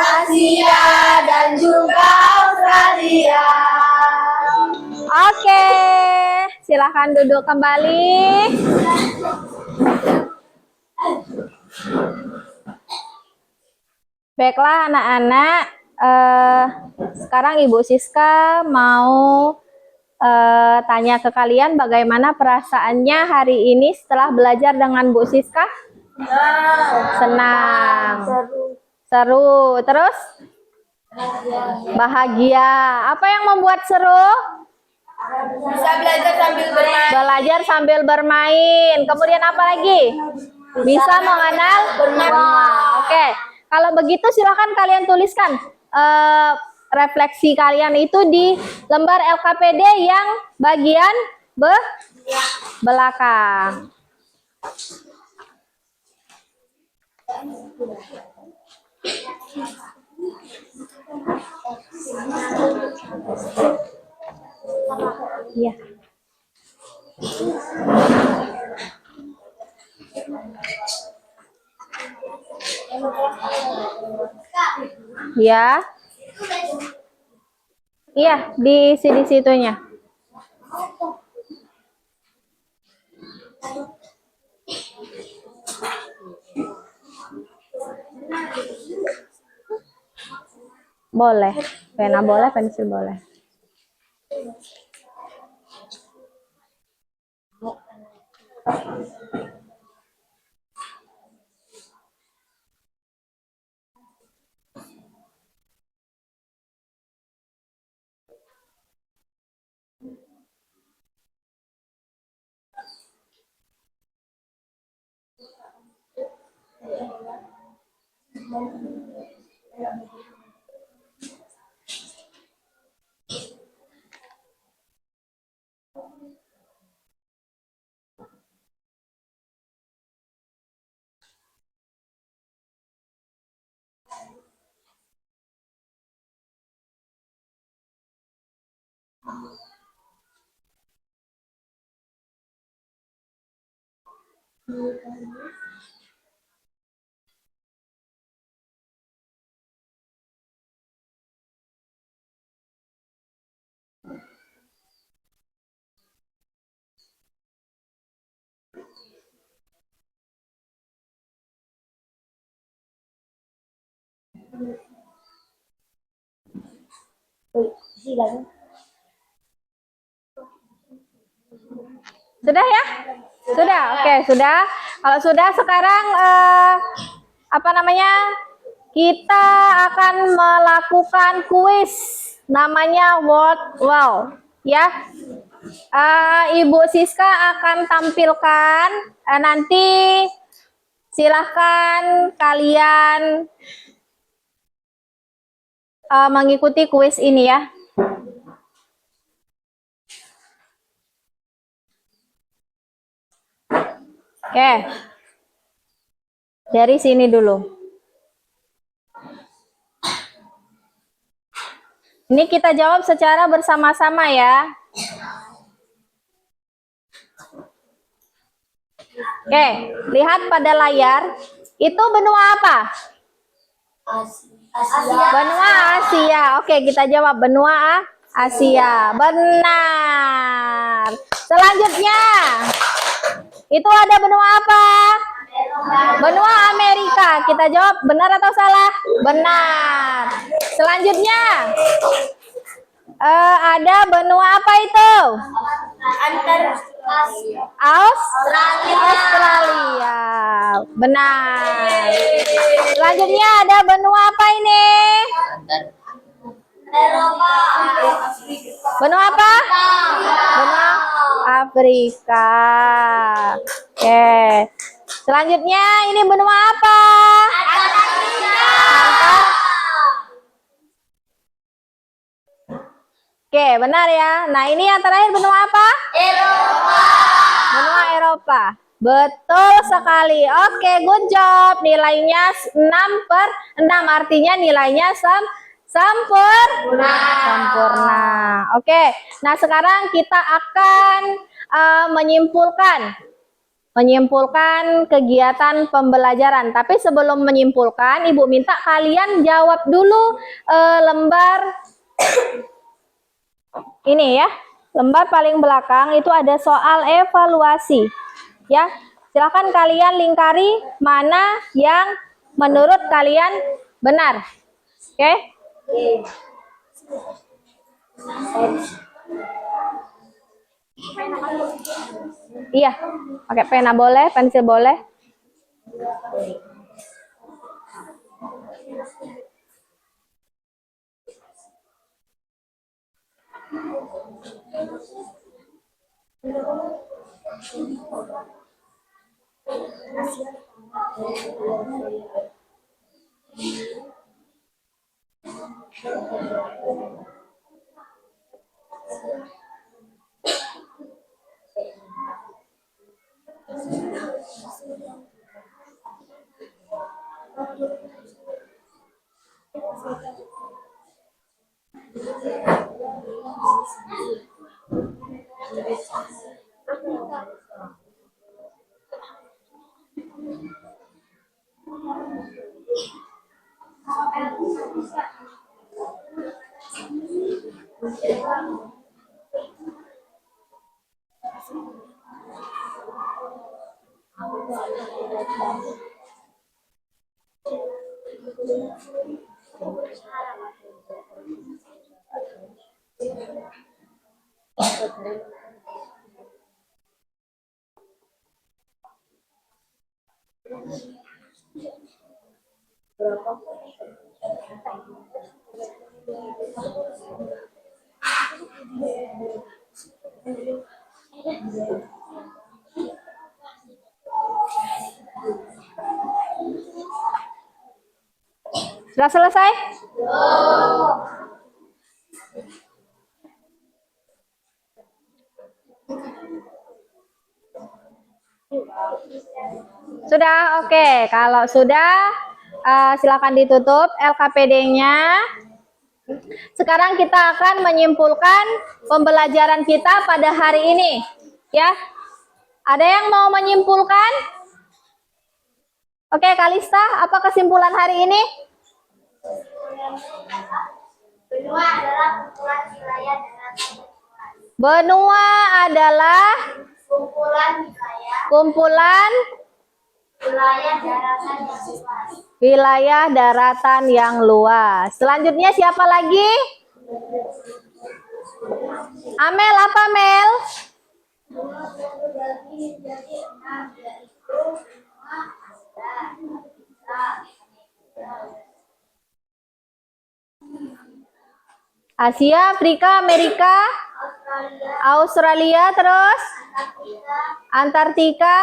Asia, dan juga Australia. Oke, silahkan duduk kembali. Baiklah anak-anak, sekarang Ibu Siska mau tanya ke kalian bagaimana perasaannya hari ini setelah belajar dengan Bu Siska? Senang. Seru. Terus? Bahagia. Apa yang membuat seru? Bisa belajar sambil bermain. Belajar sambil bermain. Kemudian apa lagi? Bisa mengenal benua. Oke. Kalau begitu silakan kalian tuliskan refleksi kalian itu di lembar LKPD yang bagian belakang. Iya. Ya. Iya, diisi di situnya. Boleh. Pena boleh, pensil boleh. Sudah ya? Sudah. Oke, sudah. Kalau sudah sekarang apa namanya? Kita akan melakukan kuis namanya Word Wow, ya. Ibu Siska akan tampilkan nanti silahkan kalian mengikuti kuis ini ya. Oke. Dari sini dulu. Ini kita jawab secara bersama-sama ya. Oke, lihat pada layar. Itu benua apa? Benua Asia. Oke, kita jawab benua Asia. Benar. Selanjutnya, itu ada benua apa? Benua Amerika. Kita jawab benar atau salah? Benar. Selanjutnya, ada benua apa itu? Australia. Benar. Selanjutnya ada benua apa ini? Benua apa? Benua Afrika. Oke. Selanjutnya ini benua apa? Oke, benar ya. Nah, ini yang terakhir benua apa? Eropa. Benua Eropa. Betul sekali. Oke, good job. Nilainya 6/6, artinya nilainya sempurna. Sempurna. Oke. Nah, sekarang kita akan menyimpulkan kegiatan pembelajaran. Tapi sebelum menyimpulkan, Ibu minta kalian jawab dulu lembar ini ya. Lembar paling belakang itu ada soal evaluasi. Ya, silakan kalian lingkari mana yang menurut kalian benar. Oke? Iya, pakai pena boleh, pensil boleh. Sudah selesai? Sudah, oke. Kalau sudah, silakan ditutup LKPD-nya. Sekarang kita akan menyimpulkan pembelajaran kita pada hari ini. Ya, ada yang mau menyimpulkan? Oke, Kalista, apa kesimpulan hari ini? Benua adalah kumpulan wilayah daratan. Benua adalah Kumpulan wilayah kumpulan daratan yang luas. wilayah daratan yang luas. Selanjutnya siapa lagi? Amel, apa Mel? Asia, Afrika, Amerika, Australia, terus Antartika,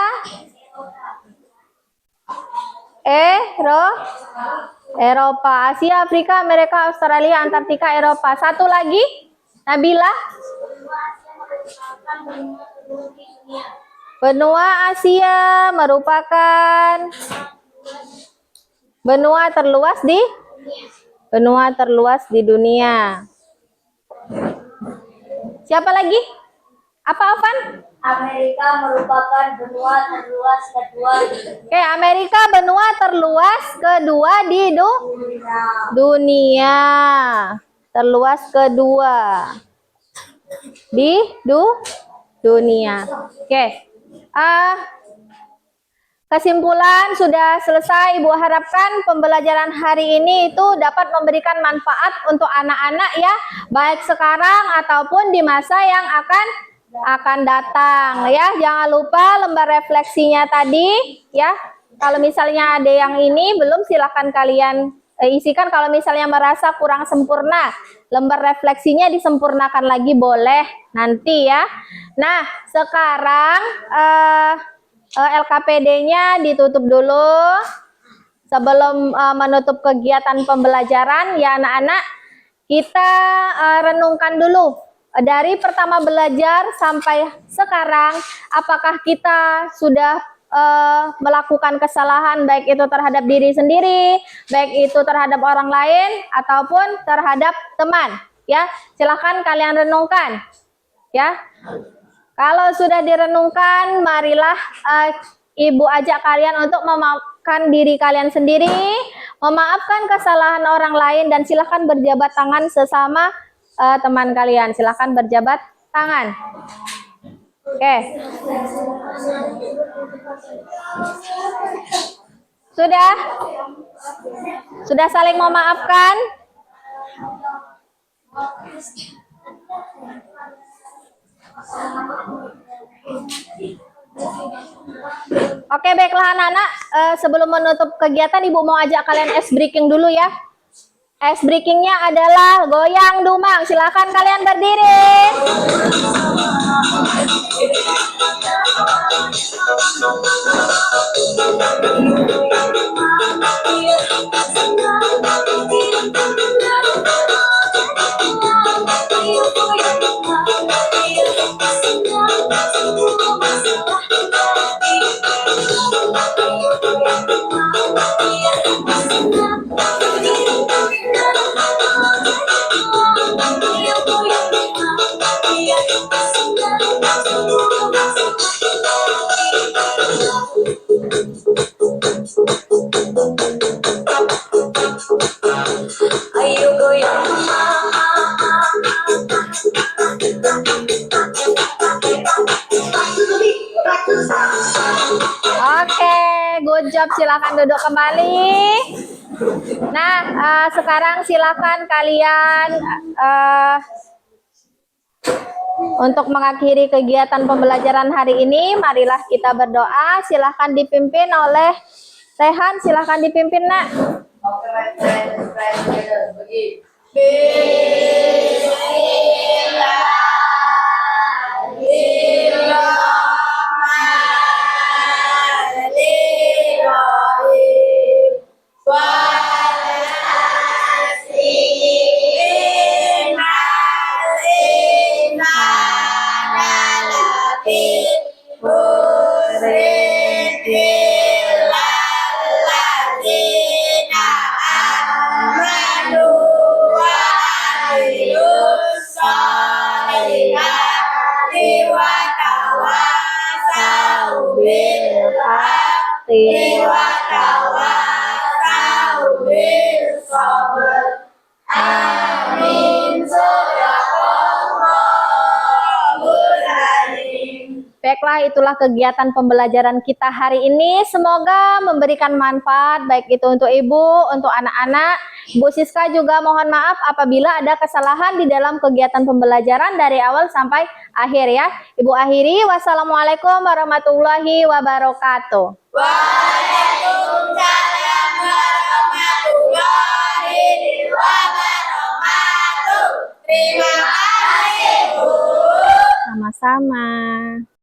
Eropa, Asia, Afrika, Amerika, Australia, Antartika, Eropa. Satu lagi, Nabila. Benua Asia merupakan benua terluas di dunia. Siapa lagi? Apa, Ovan? Amerika merupakan benua terluas kedua di Oke, Amerika benua terluas kedua di dunia. Terluas kedua di dunia. Oke. Kesimpulan sudah selesai. Ibu harapkan pembelajaran hari ini itu dapat memberikan manfaat untuk anak-anak ya, baik sekarang ataupun di masa yang akan datang ya. Jangan lupa lembar refleksinya tadi ya. Kalau misalnya ada yang ini belum, silakan kalian isikan. Kalau misalnya merasa kurang sempurna, lembar refleksinya disempurnakan lagi boleh nanti ya. Nah, sekarang LKPD-nya ditutup dulu sebelum menutup kegiatan pembelajaran ya anak-anak. kita renungkan dulu dari pertama belajar sampai sekarang, apakah kita sudah melakukan kesalahan baik itu terhadap diri sendiri, baik itu terhadap orang lain ataupun terhadap teman. Ya, silahkan kalian renungkan. Ya, kalau sudah direnungkan, marilah Ibu ajak kalian untuk memaafkan diri kalian sendiri, memaafkan kesalahan orang lain, dan silahkan berjabat tangan sesama teman kalian. Silahkan berjabat tangan. Oke. Sudah? Sudah saling memaafkan? Oke, baiklah anak-anak, sebelum menutup kegiatan Ibu mau ajak kalian ice breaking dulu ya. Ice breakingnya adalah goyang dumang. Silakan kalian berdiri. Ayo goyang. Oke, good job. Silakan duduk kembali. Nah, sekarang silakan kalian untuk mengakhiri kegiatan pembelajaran hari ini, marilah kita berdoa. Silahkan dipimpin oleh Rehan. Silahkan dipimpin, Nak. Baiklah, itulah kegiatan pembelajaran kita hari ini. Semoga memberikan manfaat baik itu untuk ibu, untuk anak-anak. Bu Siska juga mohon maaf apabila ada kesalahan di dalam kegiatan pembelajaran dari awal sampai akhir ya. Ibu akhiri, wassalamualaikum warahmatullahi wabarakatuh. Waalaikumsalam warahmatullahi wabarakatuh. Terima kasih, Bu. Sama-sama.